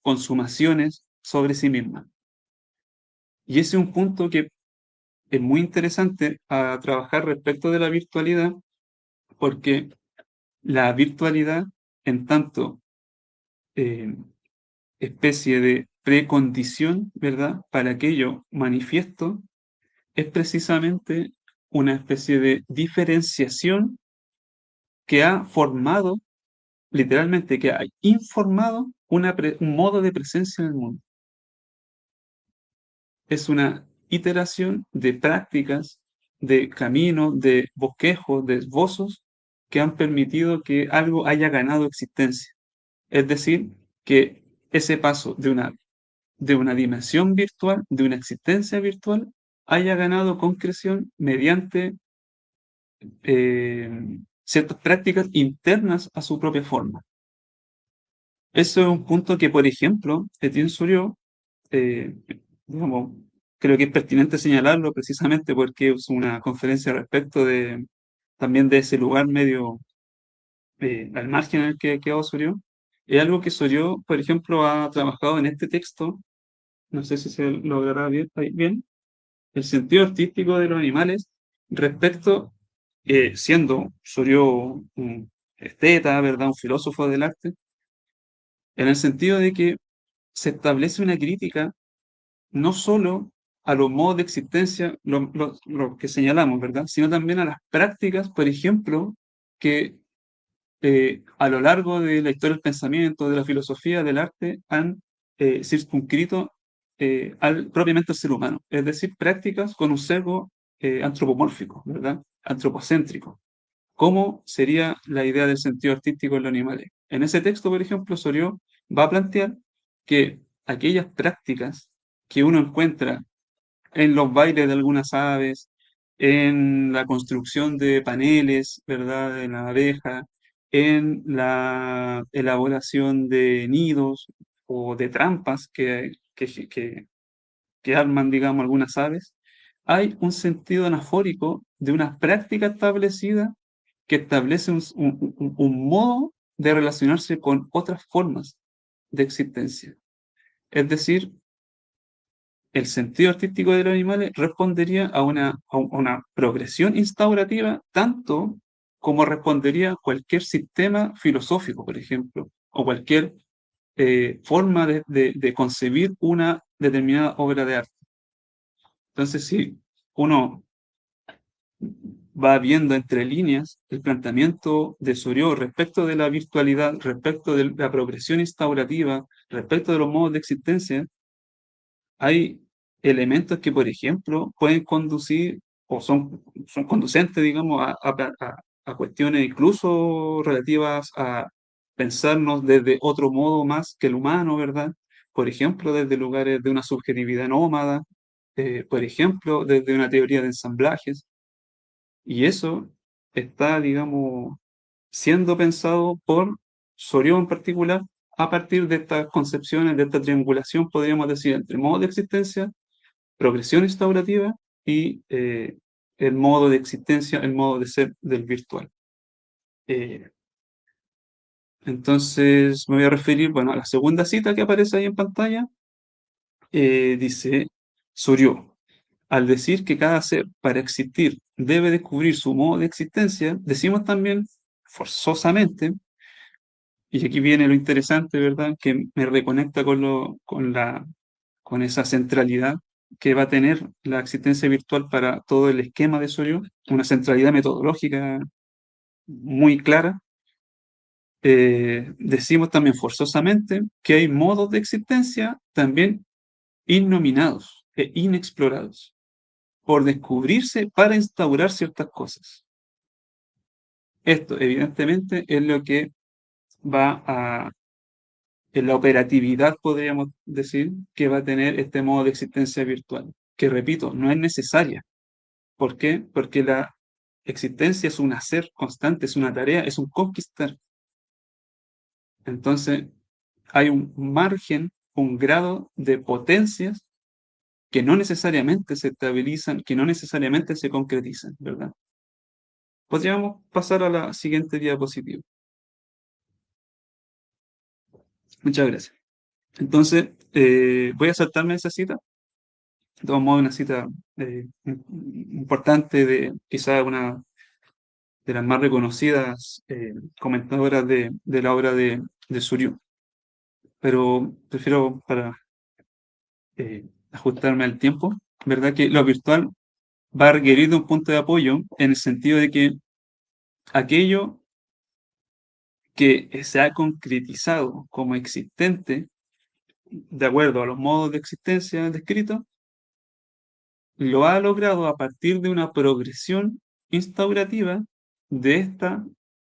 consumaciones sobre sí misma. Y ese es un punto que es muy interesante a trabajar respecto de la virtualidad, porque la virtualidad, en tanto eh, especie de precondición, ¿verdad?, para aquello manifiesto, es precisamente una especie de diferenciación que ha formado, literalmente, que ha informado un modo de presencia en el mundo. Es una iteración de prácticas, de caminos, de bosquejos, de esbozos que han permitido que algo haya ganado existencia. Es decir, que ese paso de una dimensión virtual, de una existencia virtual, haya ganado concreción mediante ciertas prácticas internas a su propia forma. Eso es un punto que, por ejemplo, Etienne Soriot, eh, digamos, creo que es pertinente señalarlo precisamente porque es una conferencia respecto de también de ese lugar medio al margen en el que quedó Soriot. Es algo que Soriot, por ejemplo, ha trabajado en este texto, no sé si se logrará bien, ahí bien, el sentido artístico de los animales respecto, siendo Soriot un esteta, ¿verdad?, un filósofo del arte, en el sentido de que se establece una crítica no solo a los modos de existencia, lo que señalamos, ¿verdad?, sino también a las prácticas, por ejemplo, que a lo largo de la historia del pensamiento, de la filosofía, del arte, han circunscrito propiamente al ser humano, es decir, prácticas con un sesgo antropomórfico, ¿verdad?, antropocéntrico, cómo sería la idea del sentido artístico en los animales. En ese texto, por ejemplo, Soriot va a plantear que aquellas prácticas que uno encuentra en los bailes de algunas aves, en la construcción de paneles, ¿verdad?, de la abeja, en la elaboración de nidos o de trampas que arman, digamos, algunas aves, hay un sentido anafórico de una práctica establecida que establece un modo de relacionarse con otras formas de existencia. Es decir, el sentido artístico de los animales respondería a una progresión instaurativa, tanto como respondería cualquier sistema filosófico, por ejemplo, o cualquier forma de concebir una determinada obra de arte. Entonces, si uno va viendo entre líneas el planteamiento de Soriot respecto de la virtualidad, respecto de la progresión instaurativa, respecto de los modos de existencia, hay elementos que, por ejemplo, pueden conducir o son conducentes, digamos, a cuestiones incluso relativas a pensarnos desde otro modo más que el humano, ¿verdad? Por ejemplo, desde lugares de una subjetividad nómada, por ejemplo, desde una teoría de ensamblajes. Y eso está, digamos, siendo pensado por Soriot en particular a partir de estas concepciones, de esta triangulación, podríamos decir, entre modo de existencia, progresión instaurativa y el modo de existencia, el modo de ser del virtual. Eh, entonces me voy a referir, bueno, a la segunda cita que aparece ahí en pantalla. Dice Soriot, al decir que cada ser para existir debe descubrir su modo de existencia, decimos también forzosamente, y aquí viene lo interesante, ¿verdad? Que me reconecta con esa centralidad que va a tener la existencia virtual para todo el esquema de Soriot, una centralidad metodológica muy clara. Decimos también forzosamente que hay modos de existencia también innominados e inexplorados por descubrirse para instaurar ciertas cosas. Esto, evidentemente, es lo que va en la operatividad, podríamos decir, que va a tener este modo de existencia virtual, que repito, no es necesaria. ¿Por qué? Porque la existencia es un hacer constante, es una tarea, es un conquistar. Entonces, hay un margen, un grado de potencias que no necesariamente se estabilizan, que no necesariamente se concretizan, ¿verdad? Podríamos pasar a la siguiente diapositiva. Muchas gracias. Entonces, voy a saltarme esa cita. De todos modos, una cita importante de quizá una de las más reconocidas comentadoras de la obra de Soriot. Pero prefiero, para ajustarme al tiempo, ¿verdad? Que lo virtual va a requerir de un punto de apoyo en el sentido de que aquello que se ha concretizado como existente, de acuerdo a los modos de existencia descritos, lo ha logrado a partir de una progresión instaurativa de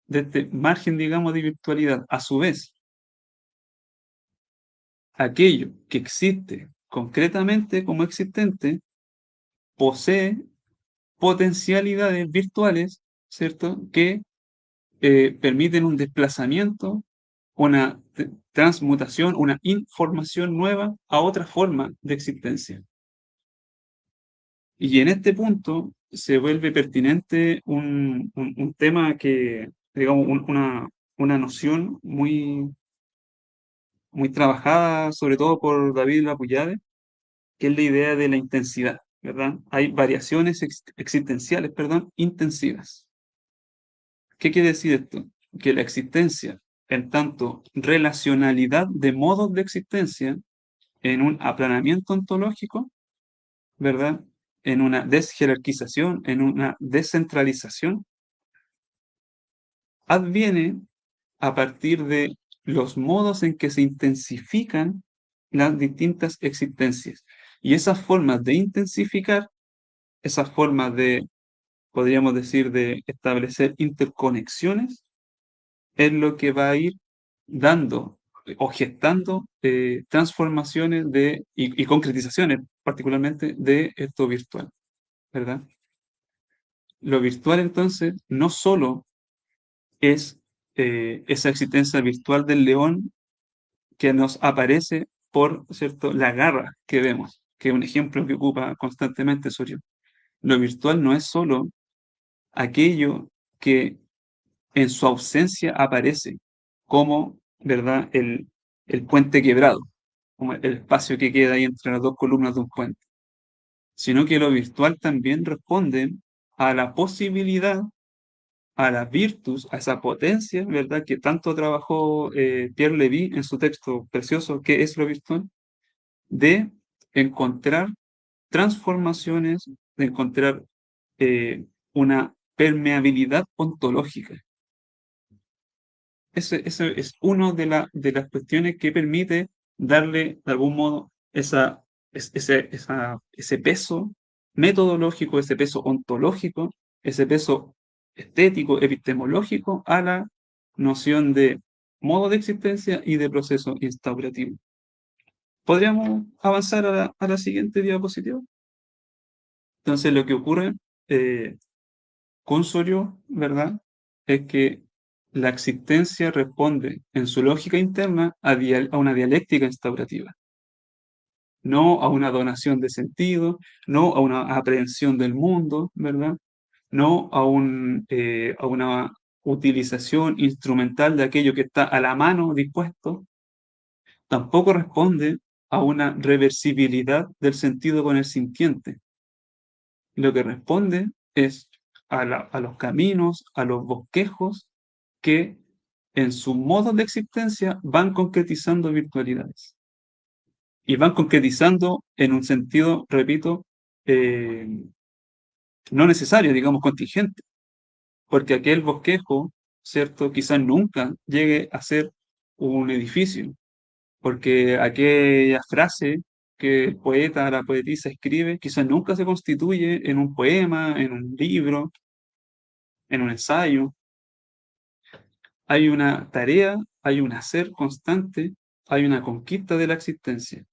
este margen, digamos, de virtualidad. A su vez, aquello que existe concretamente como existente posee potencialidades virtuales, ¿cierto?, que permiten un desplazamiento, una transmutación, una información nueva a otra forma de existencia. Y en este punto se vuelve pertinente un tema que, digamos, una noción muy, muy trabajada, sobre todo por David Lapoullade, que es la idea de la intensidad, ¿verdad? Hay variaciones existenciales, perdón, intensivas. ¿Qué quiere decir esto? Que la existencia, en tanto relacionalidad de modos de existencia, en un aplanamiento ontológico, ¿verdad?, en una desjerarquización, en una descentralización, adviene a partir de los modos en que se intensifican las distintas existencias. Y esas formas de intensificar, esas formas de podríamos decir, de establecer interconexiones, es lo que va a ir dando o gestando transformaciones y concretizaciones, particularmente de esto virtual, ¿verdad? Lo virtual, entonces, no solo es esa existencia virtual del león que nos aparece por, ¿cierto?, la garra que vemos, que es un ejemplo que ocupa constantemente Sorio. Lo virtual no es solo aquello que en su ausencia aparece como, ¿verdad?, el puente quebrado, como el espacio que queda ahí entre las dos columnas de un puente, sino que lo virtual también responde a la posibilidad, a la virtus, a esa potencia, ¿verdad?, que tanto trabajó Pierre Levy en su texto precioso, ¿Qué es lo virtual?, de encontrar transformaciones, de encontrar una permeabilidad ontológica. Ese es una de las cuestiones que permite darle, de algún modo, ese peso metodológico, ese peso ontológico, ese peso estético, epistemológico a la noción de modo de existencia y de proceso instaurativo. ¿Podríamos avanzar a la siguiente diapositiva? Entonces, lo que ocurre con Sorio, ¿verdad?, es que la existencia responde en su lógica interna a una dialéctica instaurativa, no a una donación de sentido, no a una aprehensión del mundo, ¿verdad? No a una utilización instrumental de aquello que está a la mano dispuesto, tampoco responde a una reversibilidad del sentido con el sintiente. Lo que responde es a los caminos, a los bosquejos que en su modo de existencia van concretizando virtualidades. Y van concretizando en un sentido, repito, eh, no necesario, digamos, contingente. Porque aquel bosquejo, ¿cierto?, quizás nunca llegue a ser un edificio. Porque aquella frase que el poeta, la poetisa escribe, quizás nunca se constituye en un poema, en un libro, en un ensayo. Hay una tarea, hay un hacer constante, hay una conquista de la existencia.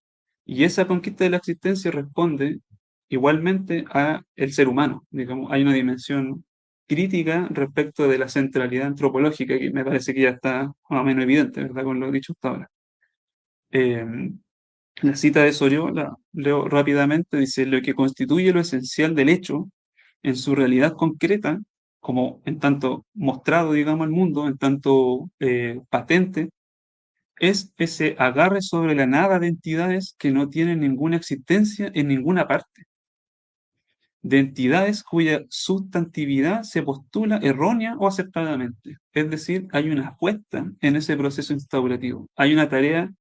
Y esa conquista de la existencia responde igualmente a el ser humano. Digamos, hay una dimensión crítica respecto de la centralidad antropológica que me parece que ya está más o menos evidente, ¿verdad?, con lo dicho hasta ahora. La cita de Soriot, la leo rápidamente, dice: lo que constituye lo esencial del hecho en su realidad concreta, como en tanto mostrado, digamos, al mundo, en tanto patente, es ese agarre sobre la nada de entidades que no tienen ninguna existencia en ninguna parte, de entidades cuya sustantividad se postula errónea o acertadamente. Es decir, hay una apuesta en ese proceso instaurativo, hay una tarea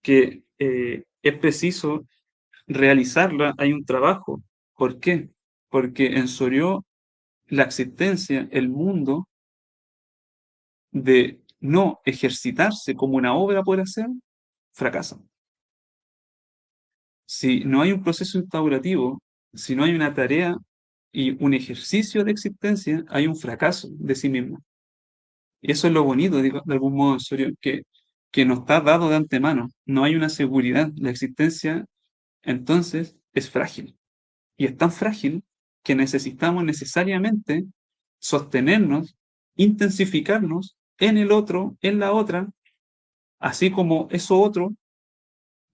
que es preciso realizarla, hay un trabajo. ¿Por qué? Porque en Soriot la existencia, el mundo, de no ejercitarse como una obra por hacer, fracasa. Si no hay un proceso instaurativo, si no hay una tarea y un ejercicio de existencia, hay un fracaso de sí mismo. Y eso es lo bonito, digo, de algún modo, en Soriot, que no está dado de antemano. No hay una seguridad. La existencia, entonces, es frágil. Y es tan frágil que necesitamos necesariamente sostenernos, intensificarnos en el otro, en la otra, así como eso otro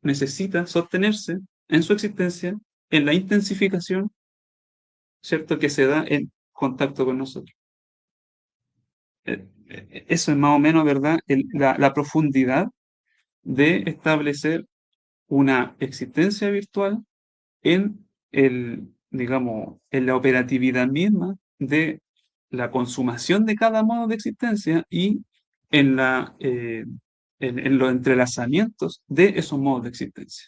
necesita sostenerse en su existencia, en la intensificación, ¿cierto?, que se da en contacto con nosotros. Eso es más o menos, ¿verdad?, la profundidad de establecer una existencia virtual en digamos, en la operatividad misma de la consumación de cada modo de existencia y en en los entrelazamientos de esos modos de existencia.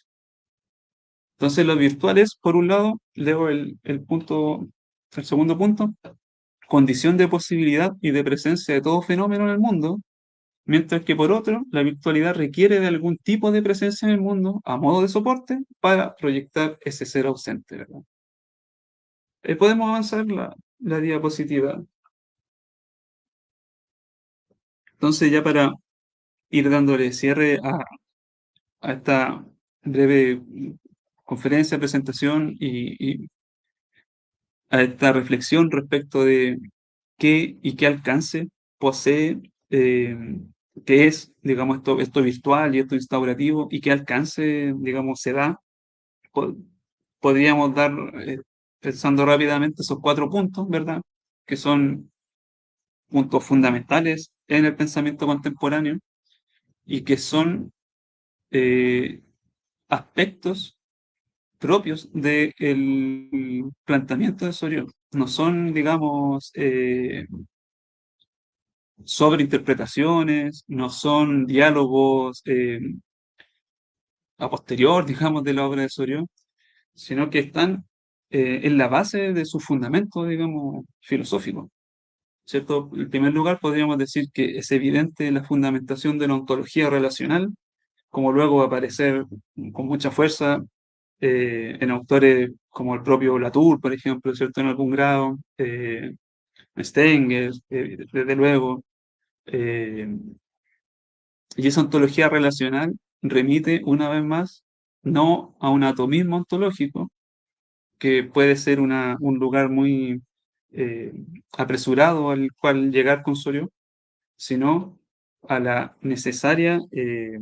Entonces, lo virtual es, por un lado, leo el segundo punto, condición de posibilidad y de presencia de todo fenómeno en el mundo, mientras que por otro, la virtualidad requiere de algún tipo de presencia en el mundo a modo de soporte para proyectar ese ser ausente, ¿verdad? ¿Podemos avanzar la diapositiva. Entonces, ya para ir dándole cierre a esta breve conferencia, presentación y a esta reflexión respecto de qué y qué alcance posee, qué es, digamos, esto virtual y esto instaurativo y qué alcance, digamos, se da. Po- Podríamos dar, pensando rápidamente, esos 4 puntos, ¿verdad? Que son puntos fundamentales en el pensamiento contemporáneo y que son eh, aspectos propios del planteamiento de Soriot. No son, digamos, sobreinterpretaciones, no son diálogos a posterior, digamos, de la obra de Soriot, sino que están en la base de su fundamento, digamos, filosófico. ¿Cierto? En primer lugar, podríamos decir que es evidente la fundamentación de la ontología relacional, como luego va a aparecer con mucha fuerza en autores como el propio Latour, por ejemplo, ¿cierto? En algún grado, Stenger, desde luego. eh, y esa ontología relacional remite una vez más no a un atomismo ontológico, que puede ser un lugar muy eh, apresurado al cual llegar con Soriot, sino a la necesaria, eh,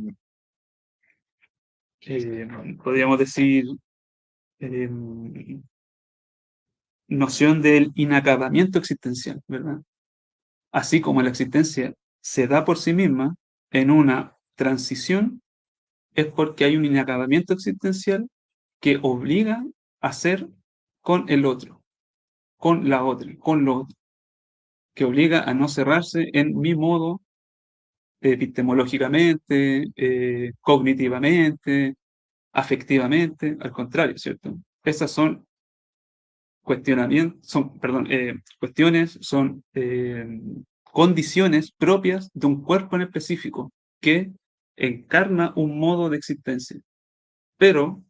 podríamos decir, eh, noción del inacabamiento existencial, ¿verdad? Así como la existencia se da por sí misma en una transición, es porque hay un inacabamiento existencial que obliga a ser con el otro, con la otra, con lo otro, que obliga a no cerrarse en mi modo epistemológicamente, cognitivamente, afectivamente, al contrario, ¿cierto? Esas son cuestionamientos, son, perdón, cuestiones, son condiciones propias de un cuerpo en específico que encarna un modo de existencia. Pero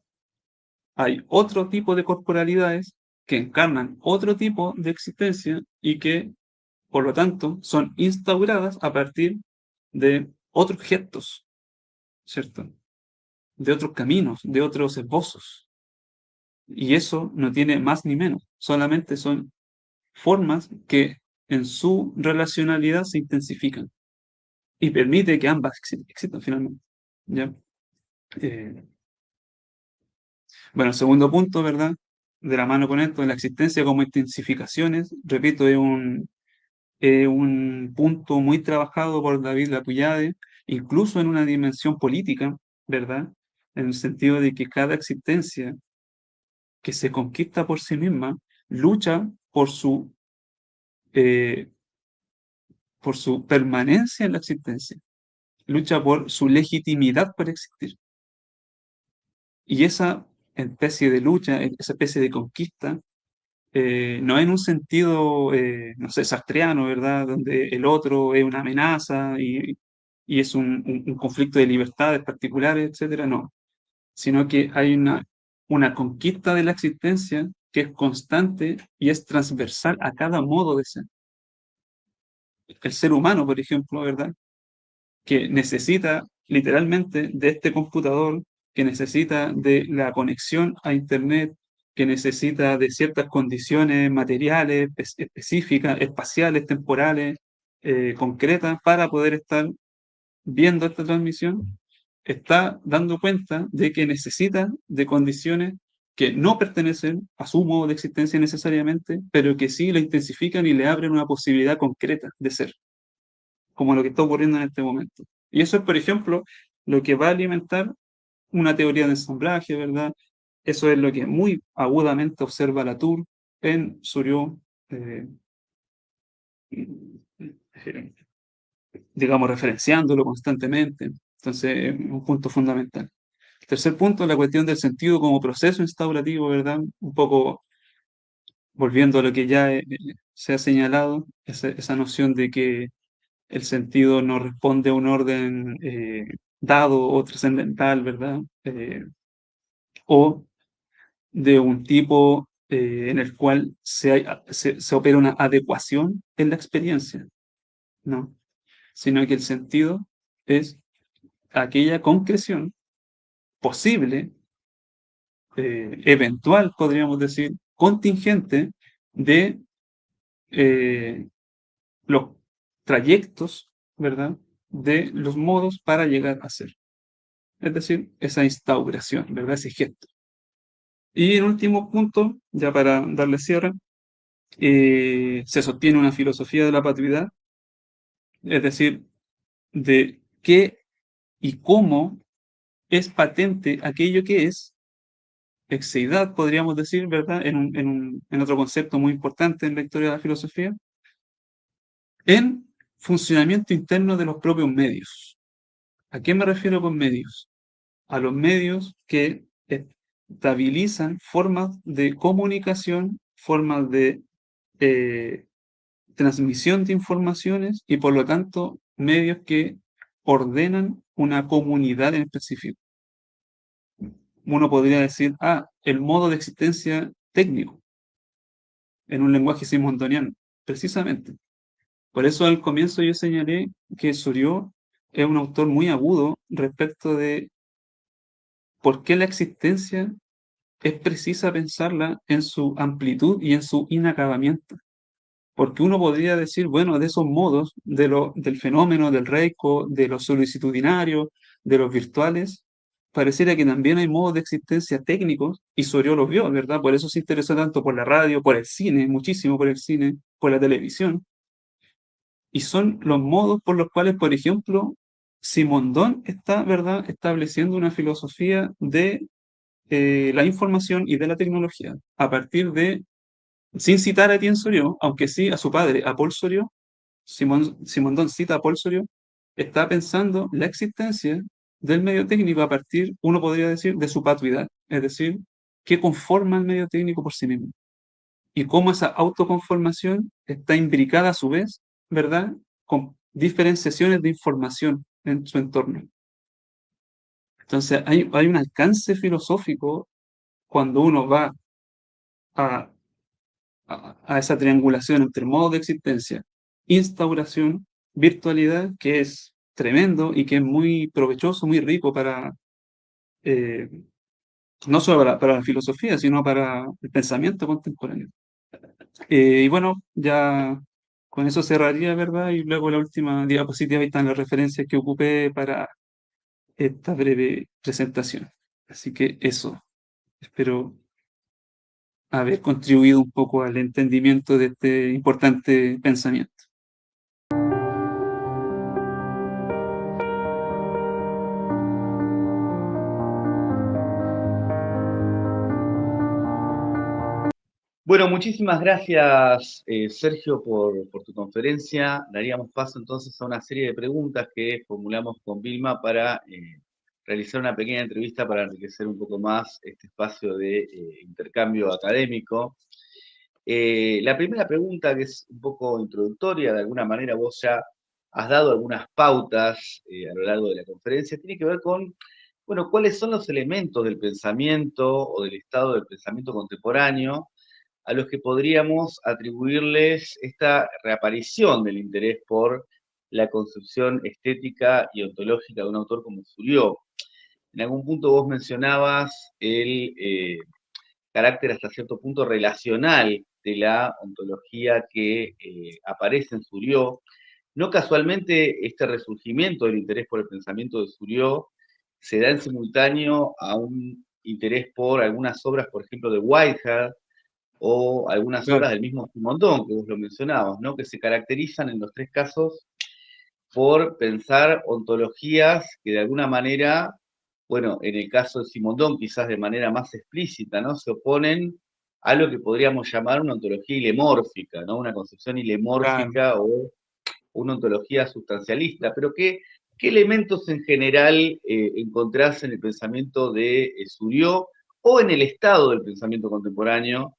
hay otro tipo de corporalidades que encarnan otro tipo de existencia y que, por lo tanto, son instauradas a partir de otros gestos, ¿cierto? De otros caminos, de otros esbozos. Y eso no tiene más ni menos, solamente son formas que en su relacionalidad se intensifican y permite que ambas existan finalmente. ¿Ya? Eh, bueno, el segundo punto, ¿verdad? De la mano con esto, la existencia como intensificaciones, repito, es un punto muy trabajado por David Lapouillade, incluso en una dimensión política, ¿verdad? En el sentido de que cada existencia que se conquista por sí misma lucha eh, por su permanencia en la existencia, lucha por su legitimidad para existir. Y esa especie de lucha, esa especie de conquista, no en un sentido, no sé, sartreano, ¿verdad? Donde el otro es una amenaza y es un conflicto de libertades particulares, etcétera, no. Sino que hay una conquista de la existencia que es constante y es transversal a cada modo de ser. El ser humano, por ejemplo, ¿verdad? Que necesita literalmente de este computador, que necesita de la conexión a Internet, que necesita de ciertas condiciones materiales, específicas, espaciales, temporales, concretas, para poder estar viendo esta transmisión, está dando cuenta de que necesita de condiciones que no pertenecen a su modo de existencia necesariamente, pero que sí la intensifican y le abren una posibilidad concreta de ser, como lo que está ocurriendo en este momento. Y eso es, por ejemplo, lo que va a alimentar una teoría de ensamblaje, ¿verdad? Eso es lo que muy agudamente observa Latour en Soriot, eh, eh, digamos, referenciándolo constantemente. Entonces, un punto fundamental. El tercer punto, la cuestión del sentido como proceso instaurativo, ¿verdad? Un poco volviendo a lo que ya se ha señalado, esa noción de que el sentido no responde a un orden dado o trascendental, ¿verdad? O de un tipo en el cual se opera una adecuación en la experiencia, ¿no? Sino que el sentido es aquella concreción posible, eventual, podríamos decir, contingente de los trayectos, ¿verdad? De los modos para llegar a ser. Es decir, esa instauración, ¿verdad? Ese gesto. Y en último punto, ya para darle cierre, se sostiene una filosofía de la patridad, es decir, de qué y cómo es patente aquello que es, exeidad, podríamos decir, ¿verdad? En otro concepto muy importante en la historia de la filosofía, en funcionamiento interno de los propios medios. ¿A qué me refiero con medios? A los medios que estabilizan formas de comunicación, formas de eh, transmisión de informaciones y por lo tanto medios que ordenan una comunidad en específico. Uno podría decir, el modo de existencia técnico en un lenguaje simondoniano, precisamente. Por eso al comienzo yo señalé que Soriot es un autor muy agudo respecto de por qué la existencia es precisa pensarla en su amplitud y en su inacabamiento. Porque uno podría decir, bueno, de esos modos, del fenómeno, del reico, de los solicitudinarios, de los virtuales, pareciera que también hay modos de existencia técnicos, y Soriot los vio, ¿verdad? Por eso se interesó tanto por la radio, por el cine, muchísimo por el cine, por la televisión. Y son los modos por los cuales, por ejemplo, Simondon está, ¿verdad?, estableciendo una filosofía de la información y de la tecnología, a partir de, sin citar a Etienne Soriot, aunque sí a su padre, a Paul Soriot, Simondon cita a Paul Soriot, está pensando la existencia del medio técnico a partir, uno podría decir, de su patuidad, es decir, qué conforma el medio técnico por sí mismo. Y cómo esa autoconformación está imbricada a su vez, ¿verdad?, con diferenciaciones de información en su entorno. Entonces, hay un alcance filosófico cuando uno va a, a esa triangulación entre modo de existencia, instauración, virtualidad, que es tremendo y que es muy provechoso, muy rico para, eh, no solo para la filosofía, sino para el pensamiento contemporáneo. Y bueno, ya con eso cerraría, ¿verdad? Y luego la última diapositiva, ahí están las referencias que ocupé para esta breve presentación. Así que eso, espero haber contribuido un poco al entendimiento de este importante pensamiento. Bueno, muchísimas gracias, Sergio, por tu conferencia. Daríamos paso entonces a una serie de preguntas que formulamos con Vilma para realizar una pequeña entrevista para enriquecer un poco más este espacio de intercambio académico. La primera pregunta, que es un poco introductoria, de alguna manera vos ya has dado algunas pautas a lo largo de la conferencia, tiene que ver con, bueno, cuáles son los elementos del pensamiento o del estado del pensamiento contemporáneo a los que podríamos atribuirles esta reaparición del interés por la concepción estética y ontológica de un autor como Soriot. En algún punto vos mencionabas el carácter hasta cierto punto relacional de la ontología que aparece en Soriot. No casualmente este resurgimiento del interés por el pensamiento de Soriot se da en simultáneo a un interés por algunas obras, por ejemplo, de Whitehead, o algunas Claro, obras del mismo Simondon, que vos lo mencionabas, ¿no? Que se caracterizan en los tres casos por pensar ontologías que de alguna manera, bueno, en el caso de Simondon quizás de manera más explícita, ¿no? Se oponen a lo que podríamos llamar una ontología ilemórfica, ¿no? Una concepción claro. ilemórfica o una ontología sustancialista, pero ¿qué elementos en general encontrás en el pensamiento de Soriot o en el estado del pensamiento contemporáneo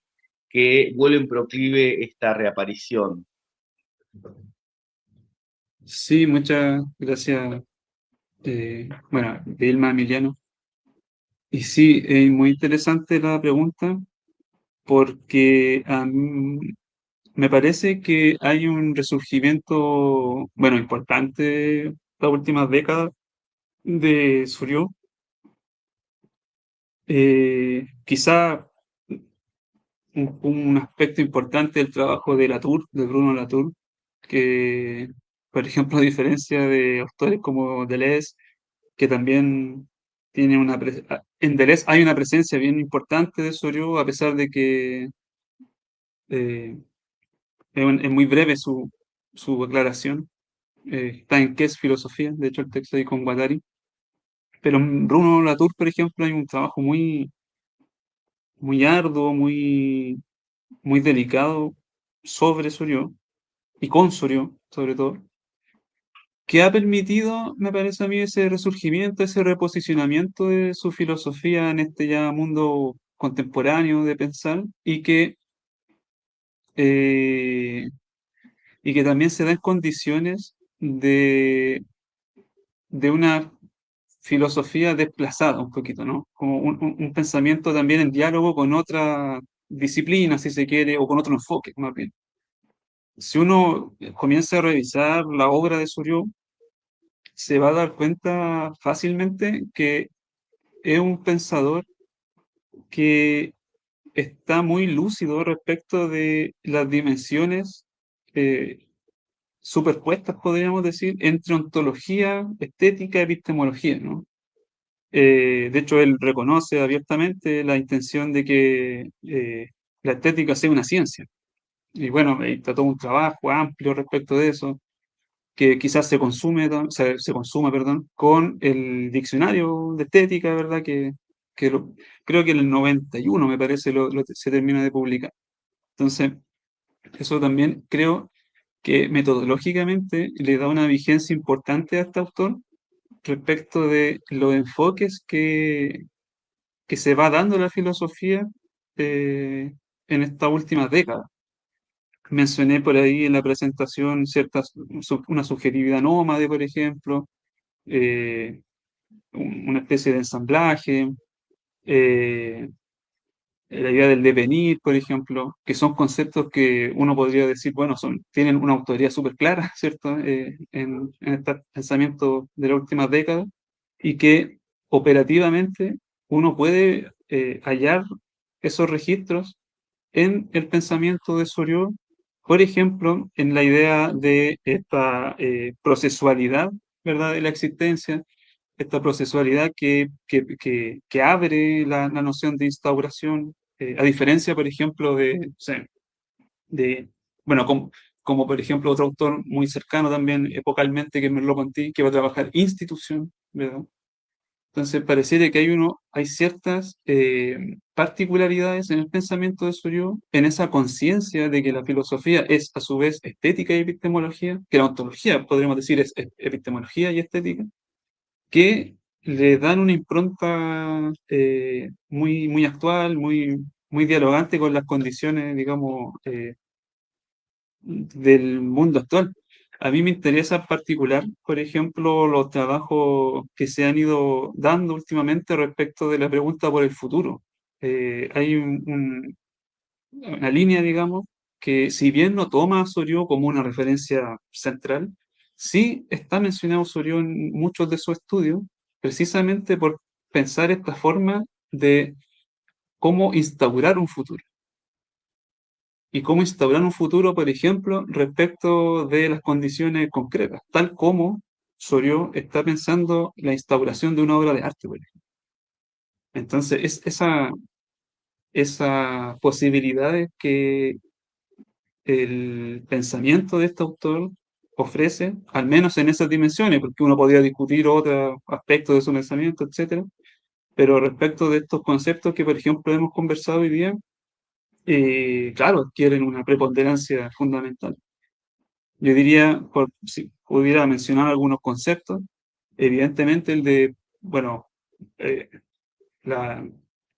que vuelven proclive esta reaparición? Sí, muchas gracias, bueno, Vilma, Emiliano. Y sí, es muy interesante la pregunta, porque me parece que hay un resurgimiento, bueno, importante las últimas décadas de Soriot. Quizá un aspecto importante del trabajo de Latour, de Bruno Latour, que, por ejemplo, a diferencia de autores como Deleuze, que también tiene en Deleuze hay una presencia bien importante de Soriot, a pesar de que eh, es muy breve su aclaración. Está en ¿Qué es filosofía? De hecho, el texto ahí con Guattari. Pero en Bruno Latour, por ejemplo, hay un trabajo muy arduo, muy delicado sobre Soriot y con Soriot, sobre todo, que ha permitido, me parece a mí, ese resurgimiento, ese reposicionamiento de su filosofía en este ya mundo contemporáneo de pensar eh, y que también se da en condiciones de una filosofía desplazada un poquito, ¿no? Como un pensamiento también en diálogo con otra disciplina, si se quiere, o con otro enfoque, más bien. Si uno comienza a revisar la obra de Soriot, se va a dar cuenta fácilmente que es un pensador que está muy lúcido respecto de las dimensiones eh, superpuestas, podríamos decir, entre ontología, estética y epistemología, ¿no? De hecho, él reconoce abiertamente la intención de que la estética sea una ciencia. Y bueno, está todo un trabajo amplio respecto de eso, que quizás se consuma, perdón, con el diccionario de estética, ¿verdad? Que creo que en el 91, me parece, se termina de publicar. Entonces, eso también creo que metodológicamente le da una vigencia importante a este autor respecto de los enfoques que se va dando la filosofía en esta última década. Mencioné por ahí en la presentación una subjetividad nómade, por ejemplo, eh, una especie de ensamblaje, eh, la idea del devenir, por ejemplo, que son conceptos que uno podría decir, bueno, tienen una autoría súper clara, ¿cierto?, en este pensamiento de las últimas décadas, y que operativamente uno puede hallar esos registros en el pensamiento de Soriot, por ejemplo, en la idea de esta procesualidad, ¿verdad?, de la existencia, esta procesualidad que abre la noción de instauración, a diferencia, por ejemplo, no sé, de bueno, como por ejemplo otro autor muy cercano también epocalmente, que es Merleau-Ponty, que va a trabajar institución, ¿verdad? Entonces pareciera que hay ciertas particularidades en el pensamiento de Soriot, en esa conciencia de que la filosofía es a su vez estética y epistemología, que la ontología, podríamos decir, es epistemología y estética, que le dan una impronta muy actual, muy dialogante con las condiciones, digamos, del mundo actual. A mí me interesa en particular, por ejemplo, los trabajos que se han ido dando últimamente respecto de la pregunta por el futuro. Hay una línea, digamos, que si bien no toma a Soriot como una referencia central, sí está mencionado Soriot en muchos de sus estudios, precisamente por pensar esta forma de cómo instaurar un futuro. Y cómo instaurar un futuro, por ejemplo, respecto de las condiciones concretas, tal como Soriot está pensando la instauración de una obra de arte, por ejemplo. Entonces, esa posibilidades que el pensamiento de este autor ofrece, al menos en esas dimensiones, porque uno podría discutir otros aspectos de su pensamiento, etcétera, pero respecto de estos conceptos que, por ejemplo, hemos conversado hoy día, claro, adquieren una preponderancia fundamental. Yo diría, si pudiera mencionar algunos conceptos, evidentemente el de, bueno, eh, la,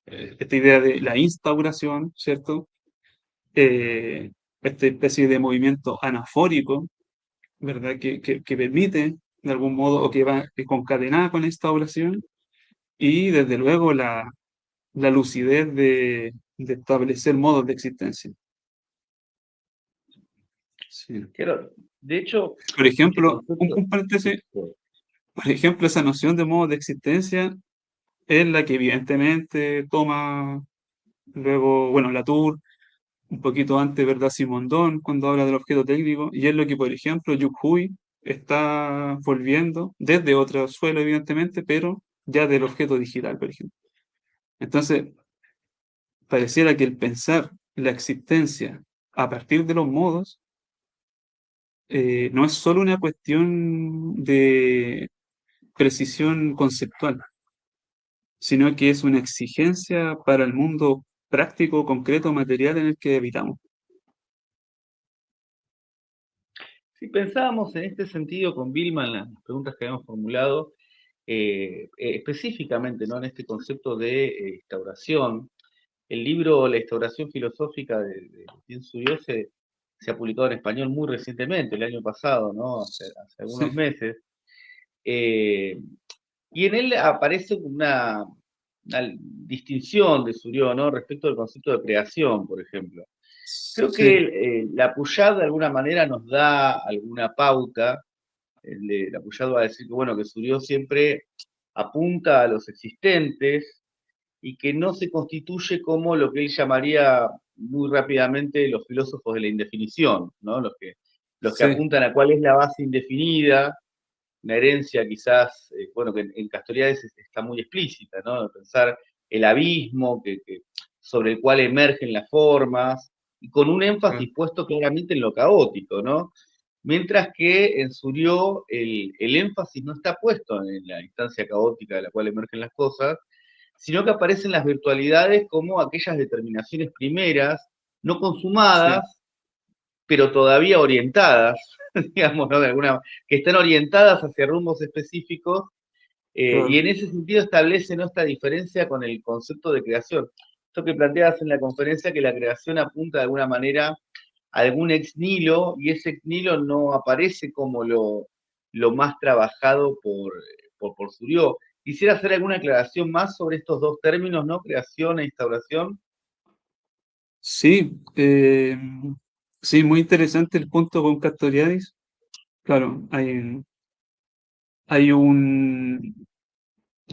esta idea de la instauración, ¿cierto? Esta especie de movimiento anafórico, ¿verdad? Que permite, de algún modo, o que va concadenada con esta instauración, y desde luego la lucidez de establecer modos de existencia. Sí. Claro, de hecho, Por este ejemplo, concepto, un paréntesis, sí, por ejemplo, esa noción de modos de existencia es la que evidentemente toma luego, bueno, Latour, un poquito antes, ¿verdad? Simondon, cuando habla del objeto técnico, y es lo que, por ejemplo, Yuk Hui está volviendo desde otro suelo, evidentemente, pero ya del objeto digital, por ejemplo. Entonces, pareciera que el pensar la existencia a partir de los modos no es solo una cuestión de precisión conceptual, sino que es una exigencia para el mundo práctico, concreto, material en el que habitamos. si pensábamos en este sentido con Vilma en las preguntas que habíamos formulado, específicamente, ¿no?, en este concepto de instauración, el libro La instauración filosófica de Tien Suyó se ha publicado en español muy recientemente, el año pasado, ¿no?, hace algunos Sí, meses. Eh, y en él aparece una distinción de Surió, ¿no?, respecto al concepto de creación, por ejemplo. Creo que sí, la Puyad de alguna manera nos da alguna pauta. La Puyad va a decir que, bueno, que Surió siempre apunta a los existentes y que no se constituye como lo que él llamaría muy rápidamente los filósofos de la indefinición, ¿no? Los que sí, apuntan a cuál es la base indefinida, una herencia quizás, bueno, que en Castoriadis está muy explícita, ¿no? Pensar el abismo sobre el cual emergen las formas, y con un claro, énfasis puesto claramente en lo caótico, ¿no? Mientras que en Surió el énfasis no está puesto en la instancia caótica de la cual emergen las cosas, sino que aparecen las virtualidades como aquellas determinaciones primeras, no sí, consumadas, pero todavía orientadas, digamos, ¿no?, que están orientadas hacia rumbos específicos, y claro. en ese sentido establece, ¿no?, esta diferencia con el concepto de creación. Esto que planteas en la conferencia, que la creación apunta de alguna manera a algún ex nihilo, y ese ex nihilo no aparece como lo más trabajado por Surió. Quisiera hacer alguna aclaración más sobre estos dos términos, ¿no?, creación e instauración. Sí, sí, muy interesante el punto con Castoriadis. Claro, hay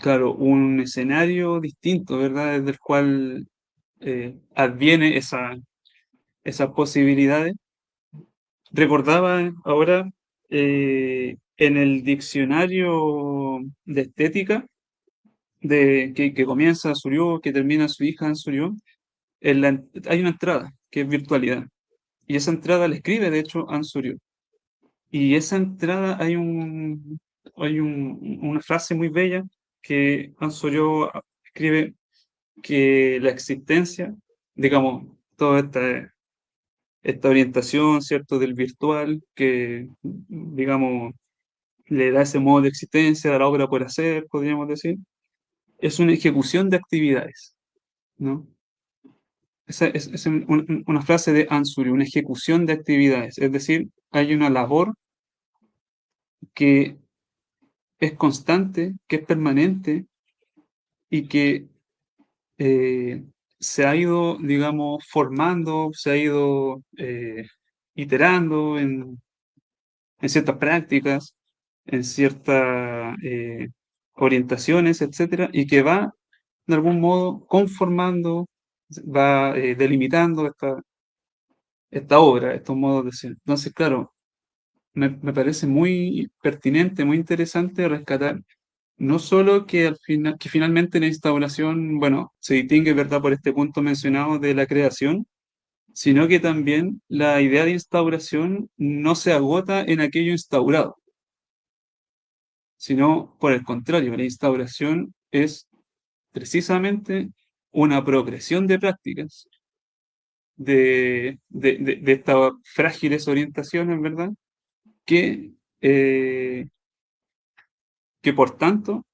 claro, un escenario distinto, ¿verdad? Desde el cual adviene esas posibilidades. Recordaba ahora en el diccionario de estética que comienza Surió, que termina su hija en Surió, hay una entrada que es virtualidad. Y esa entrada la escribe, de hecho, Ansuriu. Y esa entrada una frase muy bella que Ansuriu escribe que la existencia, digamos, toda esta orientación, ¿cierto?, del virtual, que, digamos, le da ese modo de existencia a la obra por hacer, podríamos decir, es una ejecución de actividades, ¿no? Esa es una frase de Ansuri, una ejecución de actividades, es decir, hay una labor que es constante, que es permanente y que eh, se ha ido, digamos, formando, se ha ido iterando en ciertas prácticas, en ciertas orientaciones, etcétera, y que va de algún modo conformando, va delimitando esta obra, estos modos de ser. Entonces, claro, me parece muy pertinente, muy interesante rescatar no solo que al final, que finalmente la instauración, bueno, se distingue, ¿verdad?, por este punto mencionado de la creación, sino que también la idea de instauración no se agota en aquello instaurado, sino por el contrario, la instauración es precisamente una progresión de prácticas de estas frágiles orientaciones, ¿verdad? Que, eh, que por tanto,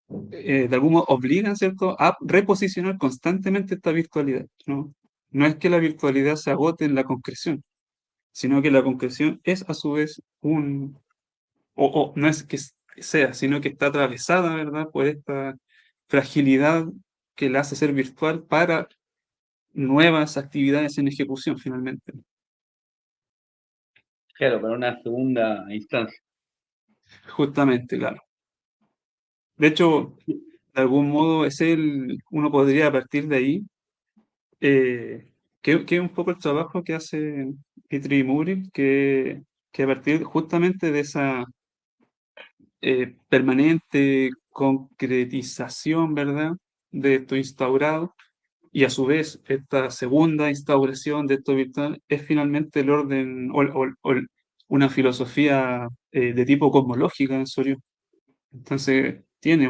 de algún modo obligan, ¿cierto?, a reposicionar constantemente esta virtualidad, ¿no? No es que la virtualidad se agote en la concreción, sino que la concreción es a su vez no es que sea, sino que está atravesada, ¿verdad?, por esta fragilidad que la hace ser virtual para nuevas actividades en ejecución finalmente. Claro, para una segunda instancia. Justamente, claro. De hecho, de algún modo uno podría partir de ahí, que es un poco el trabajo que hace Petri y Muriel, que a partir justamente de esa permanente concretización, ¿verdad?, de esto instaurado, y a su vez esta segunda instauración de esto virtual es finalmente el orden una filosofía de tipo cosmológica en Soryu. Entonces tiene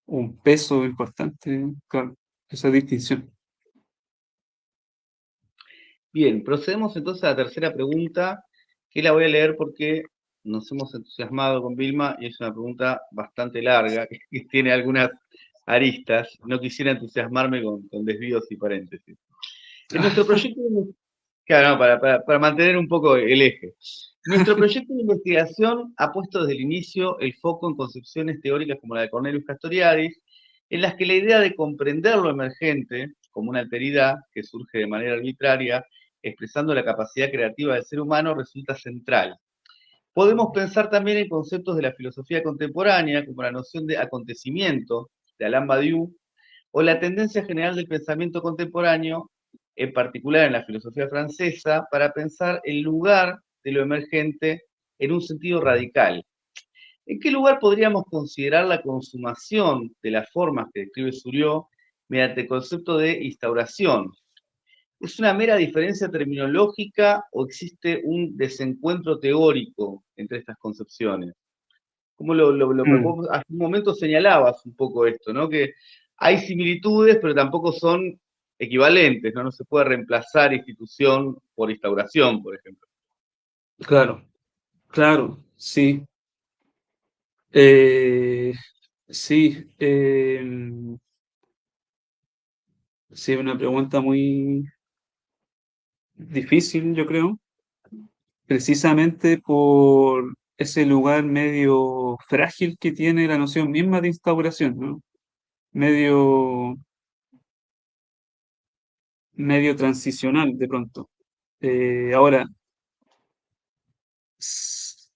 un peso importante, claro, esa distinción. Bien, procedemos entonces a la tercera pregunta, que la voy a leer porque nos hemos entusiasmado con Vilma y es una pregunta bastante larga, que tiene algunas aristas. No quisiera entusiasmarme con desvíos y paréntesis. En nuestro proyecto de claro, no, para mantener un poco el eje. Nuestro proyecto de investigación ha puesto desde el inicio el foco en concepciones teóricas como la de Cornelius Castoriadis, en las que la idea de comprender lo emergente como una alteridad que surge de manera arbitraria, expresando la capacidad creativa del ser humano, resulta central. Podemos pensar también en conceptos de la filosofía contemporánea, como la noción de acontecimiento de Alain Badiou, o la tendencia general del pensamiento contemporáneo, en particular en la filosofía francesa, para pensar el lugar de lo emergente en un sentido radical. ¿En qué lugar podríamos considerar la consumación de las formas que describe Surió mediante el concepto de instauración? ¿Es una mera diferencia terminológica o existe un desencuentro teórico entre estas concepciones? Como Mm, hace un momento señalabas un poco esto, ¿no? Que hay similitudes, pero tampoco son equivalentes, ¿no? No se puede reemplazar institución por instauración, por ejemplo. claro, claro, sí. Eh, sí, sí, una pregunta muy difícil, yo creo, precisamente por ese lugar medio frágil que tiene la noción misma de instauración, ¿no? Medio, medio transicional de pronto. Ahora, s-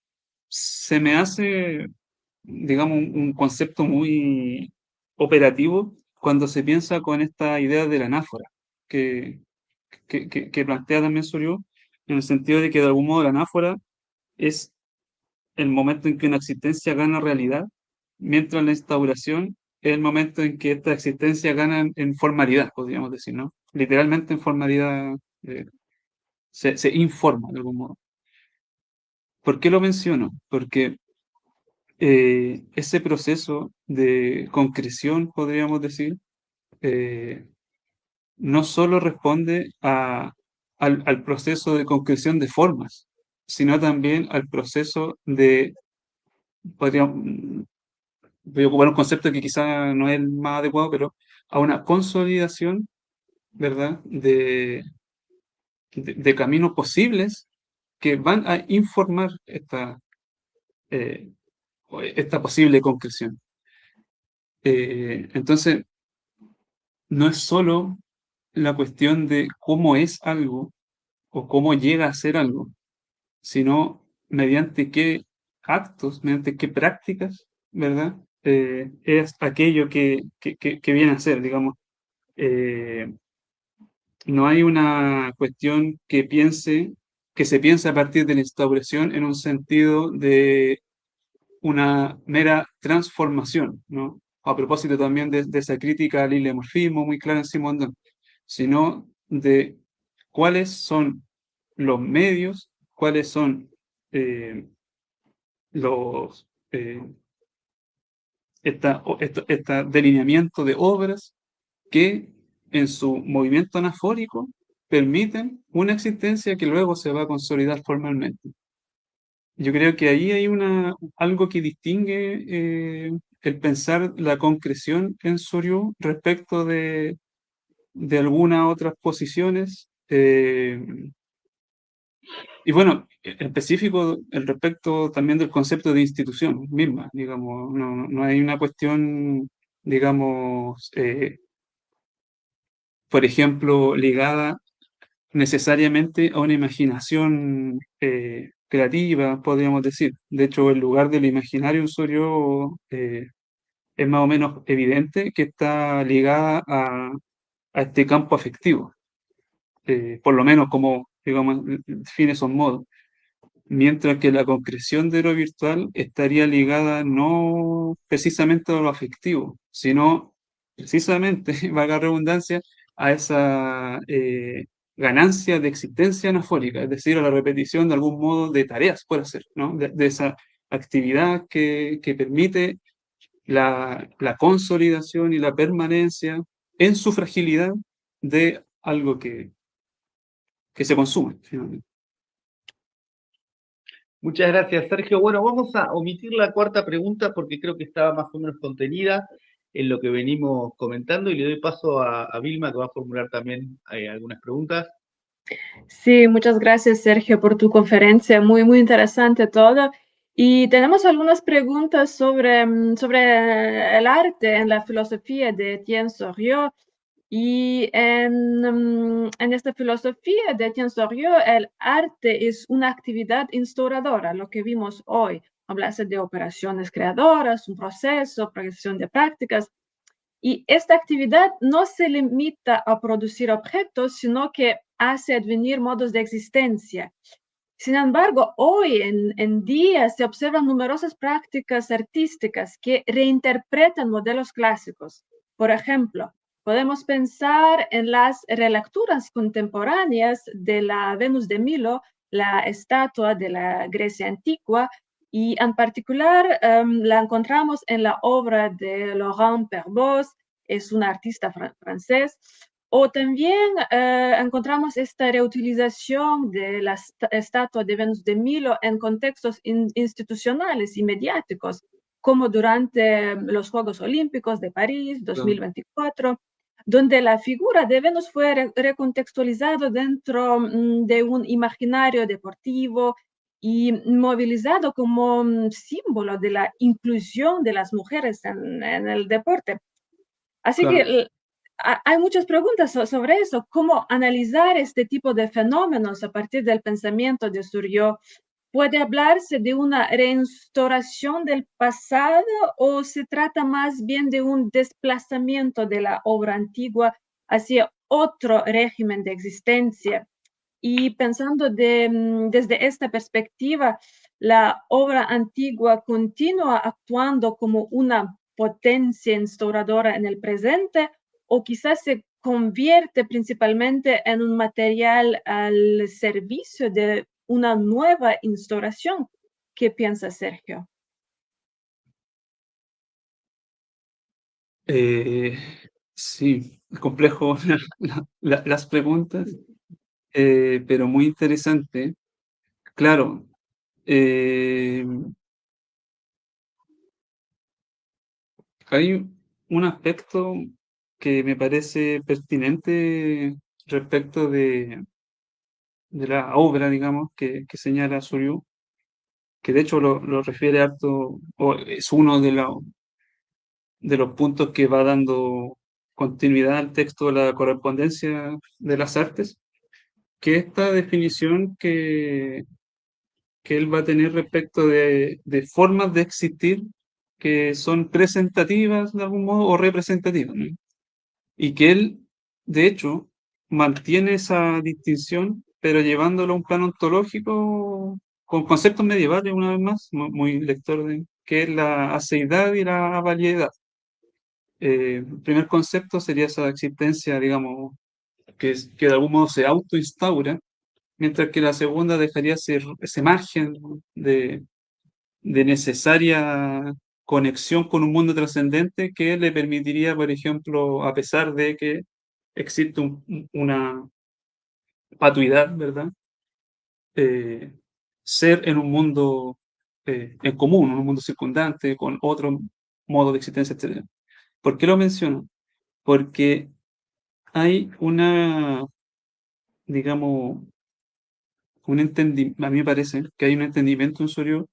se me hace, digamos, un concepto muy operativo cuando se piensa con esta idea de la anáfora, que, que plantea también Soriot, en el sentido de que de algún modo la anáfora es el momento en que una existencia gana realidad, mientras la instauración es el momento en que esta existencia gana en formalidad, podríamos decir, ¿no? Literalmente en formalidad, se informa de algún modo. ¿Por qué lo menciono? Porque ese proceso de concreción, podríamos decir, eh, no solo responde al proceso de concreción de formas, sino también al proceso de, podríamos, voy a ocupar un concepto que quizá no es el más adecuado, pero a una consolidación, ¿verdad?, de caminos posibles que van a informar eh, esta posible concreción. Entonces, no es solo la cuestión de cómo es algo o cómo llega a ser algo, sino mediante qué actos, mediante qué prácticas, ¿verdad? Es aquello que viene a ser, digamos. Eh, no hay una cuestión que se piense a partir de la instauración en un sentido de una mera transformación, ¿no? A propósito también de esa crítica al ilemorfismo muy clara en Simondon, sino de cuáles son los medios, cuáles son eh, los esta delineamiento de obras que en su movimiento anafórico permiten una existencia que luego se va a consolidar formalmente. Yo creo que ahí hay algo que distingue el pensar la concreción en Soryu respecto de algunas otras posiciones. Y bueno, en específico, el respecto también del concepto de institución misma, digamos, no hay una cuestión digamos, por ejemplo, ligada necesariamente a una imaginación creativa, podríamos decir. De hecho, el lugar del imaginario en Sorio es más o menos evidente que está ligada a este campo afectivo, por lo menos como, digamos, define esos modos. Mientras que la concreción de lo virtual estaría ligada no precisamente a lo afectivo, sino precisamente, valga la redundancia, a esa ganancia de existencia anafórica, es decir, a la repetición de algún modo de tareas por hacer, ¿no? De esa actividad que permite la consolidación y la permanencia en su fragilidad de algo que se consume, finalmente. Muchas gracias, Sergio. Bueno, vamos a omitir la cuarta pregunta porque creo que estaba más o menos contenida en lo que venimos comentando y le doy paso a Vilma, que va a formular también algunas preguntas. Sí, muchas gracias, Sergio, por tu conferencia. Muy, muy interesante todo. Y tenemos algunas preguntas sobre el arte en la filosofía de Etienne Soriot. Y en esta filosofía de Etienne Soriot, el arte es una actividad instauradora, lo que vimos hoy. Hablarse de operaciones creadoras, un proceso, progresión de prácticas. Y esta actividad no se limita a producir objetos, sino que hace advenir modos de existencia. Sin embargo, hoy en día se observan numerosas prácticas artísticas que reinterpretan modelos clásicos. Por ejemplo, podemos pensar en las relecturas contemporáneas de la Venus de Milo, la estatua de la Grecia antigua, y en particular la encontramos en la obra de Laurent Perboz, es un artista francés, o también encontramos esta reutilización de la estatua de Venus de Milo en contextos institucionales y mediáticos, como durante los Juegos Olímpicos de París 2024, donde la figura de Venus fue recontextualizada dentro de un imaginario deportivo y movilizado como símbolo de la inclusión de las mujeres en el deporte. Así Claro. que hay muchas preguntas sobre eso, cómo analizar este tipo de fenómenos a partir del pensamiento de Soriot. ¿Puede hablarse de una reinstauración del pasado o se trata más bien de un desplazamiento de la obra antigua hacia otro régimen de existencia? Y pensando desde esta perspectiva, la obra antigua continúa actuando como una potencia instauradora en el presente o quizás se convierte principalmente en un material al servicio de una nueva instauración. ¿Qué piensa Sergio? Sí, complejo las preguntas, pero muy interesante. Claro, eh, hay un aspecto que me parece pertinente respecto de la obra, digamos, que señala Soriot, que de hecho lo refiere harto, o es uno de los puntos que va dando continuidad al texto de la correspondencia de las artes, que esta definición que él va a tener respecto de formas de existir que son presentativas de algún modo o representativas, ¿no? Y que él, de hecho, mantiene esa distinción, pero llevándolo a un plano ontológico con conceptos medievales, una vez más, muy lector de, que es la aceidad y la variedad. El primer concepto sería esa existencia, digamos, que de algún modo se autoinstaura, mientras que la segunda dejaría ese margen de, de necesaria conexión con un mundo trascendente que le permitiría, por ejemplo, a pesar de que existe una patuidad, ¿verdad? Eh, ser en un mundo en común, en un mundo circundante, con otro modo de existencia, etc. ¿Por qué lo menciono? Porque hay digamos, a mí me parece que hay un entendimiento en Sorio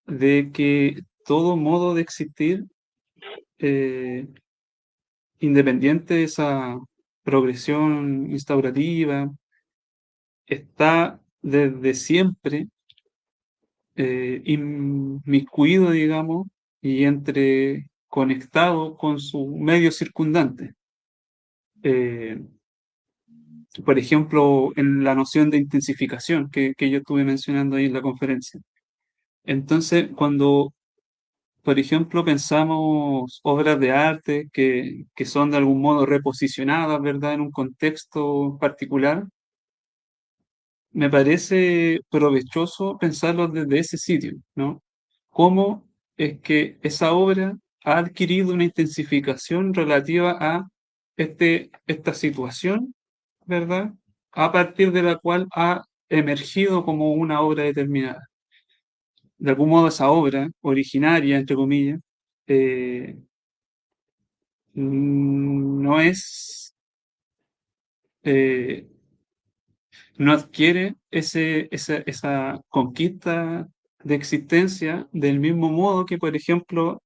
de que todo modo de existir independiente de esa progresión instaurativa, está desde siempre inmiscuido, digamos, y conectado con su medio circundante. Por ejemplo, en la noción de intensificación que yo estuve mencionando ahí en la conferencia. Entonces, cuando, por ejemplo, pensamos obras de arte que son de algún modo reposicionadas, ¿verdad?, en un contexto particular, me parece provechoso pensarlo desde ese sitio, ¿no? Cómo es que esa obra ha adquirido una intensificación relativa a esta situación, ¿verdad? A partir de la cual ha emergido como una obra determinada. De algún modo esa obra originaria, entre comillas, eh, no es, eh, no adquiere esa conquista de existencia del mismo modo que, por ejemplo,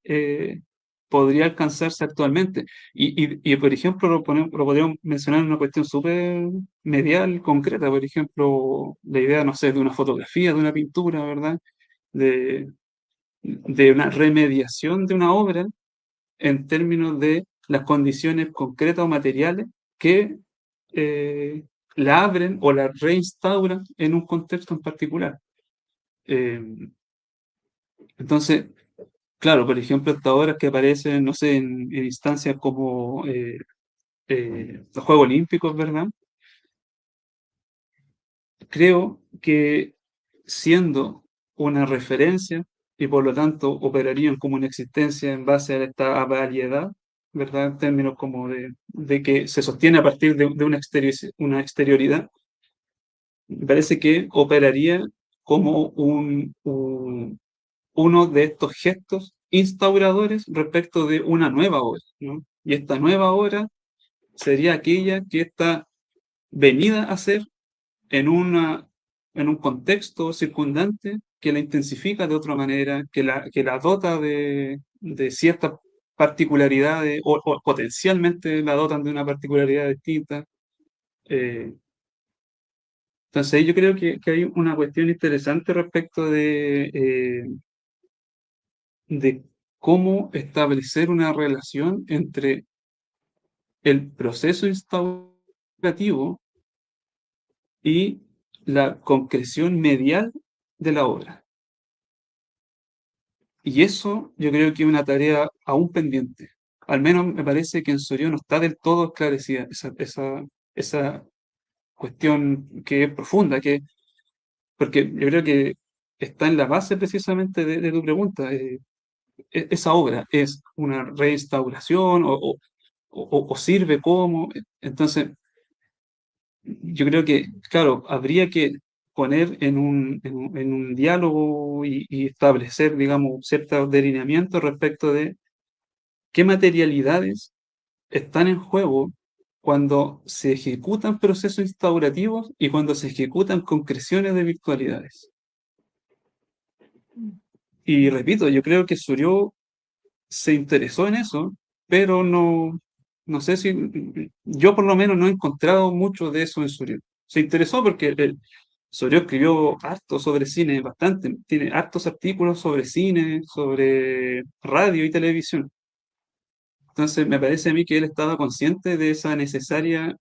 podría alcanzarse actualmente. Por ejemplo, lo podríamos mencionar en una cuestión súper medial, concreta, por ejemplo, la idea, no sé, de una fotografía, de una pintura, ¿verdad? De, de una remediación de una obra en términos de las condiciones concretas o materiales que eh, la abren o la reinstauran en un contexto en particular. Eh, entonces, claro, por ejemplo, estas obras que aparecen, no sé, en instancias como los Juegos Olímpicos, ¿verdad? Creo que siendo una referencia y por lo tanto operarían como una existencia en base a esta variedad, ¿verdad? En términos como de que se sostiene a partir de una exterioridad, me parece que operaría como uno de estos gestos instauradores respecto de una nueva obra, ¿no? Y esta nueva obra sería aquella que está venida a ser en en un contexto circundante que la intensifica de otra manera, que la dota de ciertas particularidades o potencialmente la dotan de una particularidad distinta. Eh, entonces, yo creo que hay una cuestión interesante respecto de cómo establecer una relación entre el proceso instaurativo y la concreción medial de la obra. Y eso yo creo que es una tarea aún pendiente. Al menos me parece que en Soriano no está del todo esclarecida esa cuestión que es profunda, porque yo creo que está en la base precisamente de tu pregunta. Esa obra es una reinstauración o sirve como. Entonces, yo creo que, claro, habría que poner en un diálogo y establecer, digamos, ciertos delineamientos respecto de qué materialidades están en juego cuando se ejecutan procesos instaurativos y cuando se ejecutan concreciones de virtualidades. Y repito, yo creo que Soriot se interesó en eso, pero no sé si, yo por lo menos no he encontrado mucho de eso en Soriot. Se interesó porque Soriot escribió harto sobre cine, bastante, tiene hartos artículos sobre cine, sobre radio y televisión. Entonces me parece a mí que él estaba consciente de esa necesaria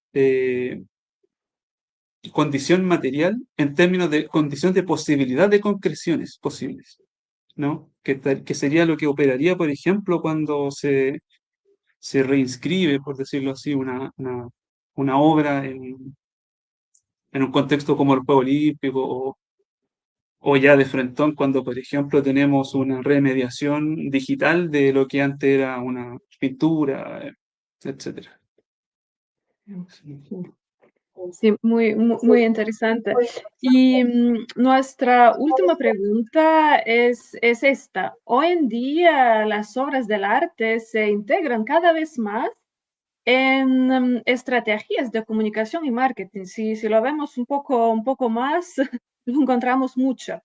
condición material en términos de condición de posibilidad de concreciones posibles, ¿no? Que sería lo que operaría, por ejemplo, cuando se reinscribe, por decirlo así, una obra en un contexto como el Juego Olímpico o ya de frentón cuando, por ejemplo, tenemos una remediación digital de lo que antes era una pintura, etcétera. Sí, muy interesante. Y nuestra última pregunta es esta. Hoy en día las obras del arte se integran cada vez más en estrategias de comunicación y marketing. Si lo vemos un poco más, lo encontramos mucho.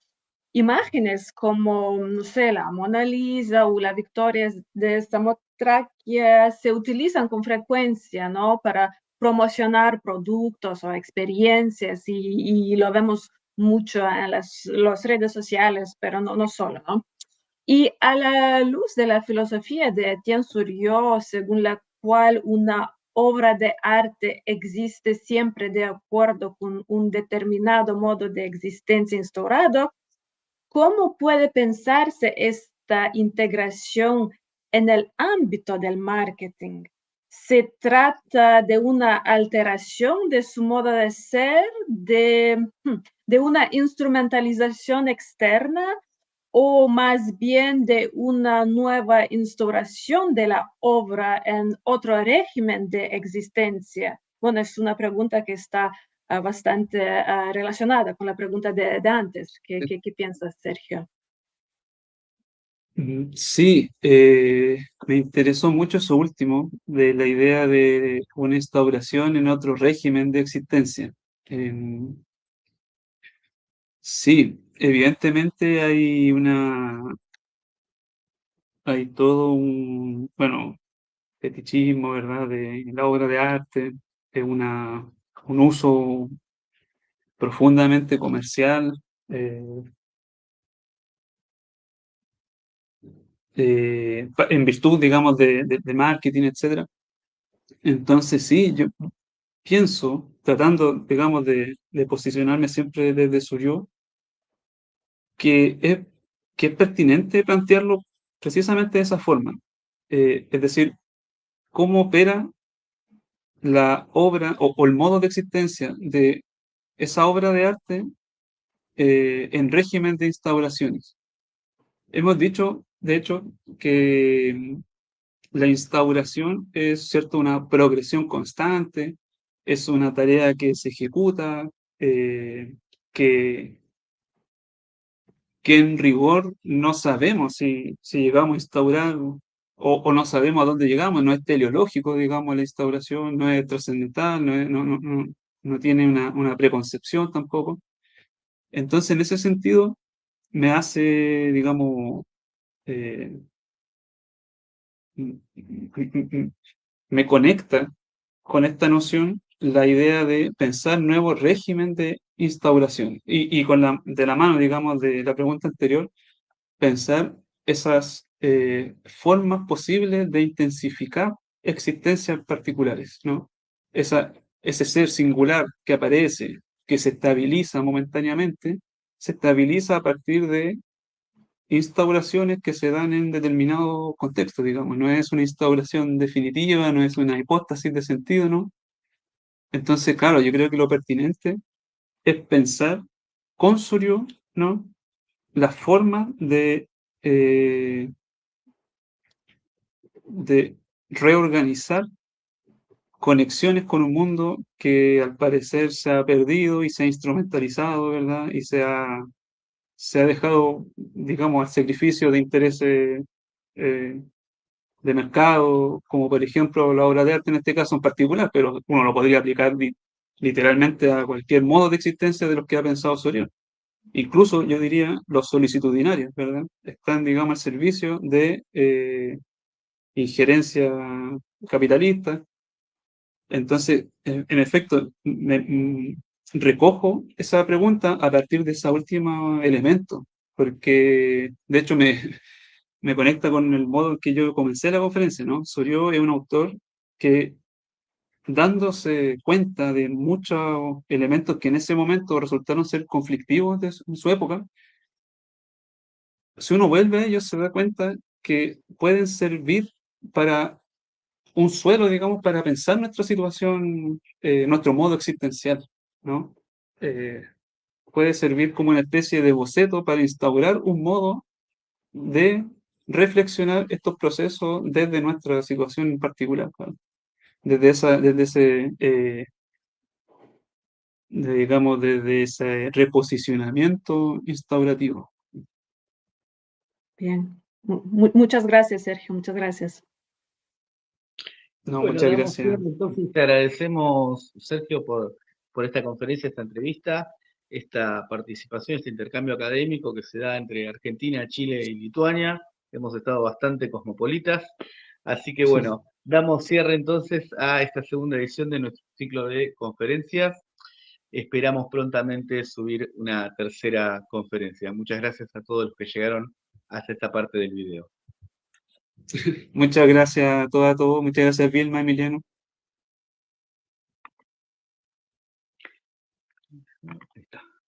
imágenes como, no sé, la Mona Lisa o la Victoria de Samotracia se utilizan con frecuencia, ¿no? Para promocionar productos o experiencias y lo vemos mucho en las redes sociales, pero no solo, ¿no? Y a la luz de la filosofía de Etienne Suriot, según la cual una obra de arte existe siempre de acuerdo con un determinado modo de existencia instaurado, ¿cómo puede pensarse esta integración en el ámbito del marketing? ¿Se trata de una alteración de su modo de ser, de una instrumentalización externa o más bien de una nueva instauración de la obra en otro régimen de existencia? Bueno, es una pregunta que está bastante relacionada con la pregunta de antes. ¿Qué piensas, Sergio? Sí, me interesó mucho eso último, de la idea de una instauración en otro régimen de existencia. Sí, evidentemente hay todo un, bueno, fetichismo, ¿verdad?, de la obra de arte, de un uso profundamente comercial, eh, en virtud, digamos, de marketing, etcétera. Entonces, sí, yo pienso, tratando, digamos, de posicionarme siempre desde su yo, que es, que es pertinente plantearlo precisamente de esa forma. Es decir, cómo opera la obra o el modo de existencia de esa obra de arte en régimen de instauraciones. Hemos dicho, de hecho, que la instauración es, cierto, una progresión constante, es una tarea que se ejecuta, eh, que, que en rigor no sabemos si llegamos a instaurar o no sabemos a dónde llegamos, no es teleológico, digamos, la instauración, no es trascendental, no tiene una preconcepción tampoco. Entonces, en ese sentido, me hace, digamos, eh, me conecta con esta noción la idea de pensar nuevos régimen de instauración y de la mano, digamos, de la pregunta anterior, pensar esas formas posibles de intensificar existencias particulares, ¿no? Ese ser singular que aparece, que se estabiliza momentáneamente, se estabiliza a partir de instauraciones que se dan en determinado contexto, digamos. No es una instauración definitiva, no es una hipóstasis de sentido, ¿no? Entonces, claro, yo creo que lo pertinente es pensar con Suryo, ¿no?, las formas eh, de reorganizar conexiones con un mundo que al parecer se ha perdido y se ha instrumentalizado, ¿verdad? Y se ha dejado, digamos, al sacrificio de intereses eh, de mercado, como por ejemplo la obra de arte en este caso en particular, pero uno lo podría aplicar literalmente a cualquier modo de existencia de los que ha pensado Soriano. Incluso yo diría los solicitudinarios, ¿verdad? Están, digamos, al servicio de injerencia capitalista. Entonces, en efecto, recojo esa pregunta a partir de ese último elemento, porque de hecho me conecta con el modo en que yo comencé la conferencia, ¿no? Soriot es un autor que, dándose cuenta de muchos elementos que en ese momento resultaron ser conflictivos de su época, si uno vuelve a ellos se da cuenta que pueden servir para un suelo, digamos, para pensar nuestra situación, nuestro modo existencial, ¿no? Eh, Puede servir como una especie de boceto para instaurar un modo de reflexionar estos procesos desde nuestra situación en particular, ¿no? Desde ese, digamos, desde ese reposicionamiento instaurativo. Bien. Muchas gracias, Sergio. Muchas gracias. No, Bueno, muchas damos gracias. cierre, entonces te agradecemos, Sergio, por esta conferencia, esta entrevista. esta participación, este intercambio académico que se da entre Argentina, Chile y Lituania. Hemos estado bastante cosmopolitas, así que bueno, damos cierre entonces a esta segunda edición de nuestro ciclo de conferencias. Esperamos prontamente subir una tercera conferencia. Muchas gracias a todos los que llegaron hasta esta parte del video. Muchas gracias a todos. Muchas gracias, Vilma, Emiliano. Ahí está.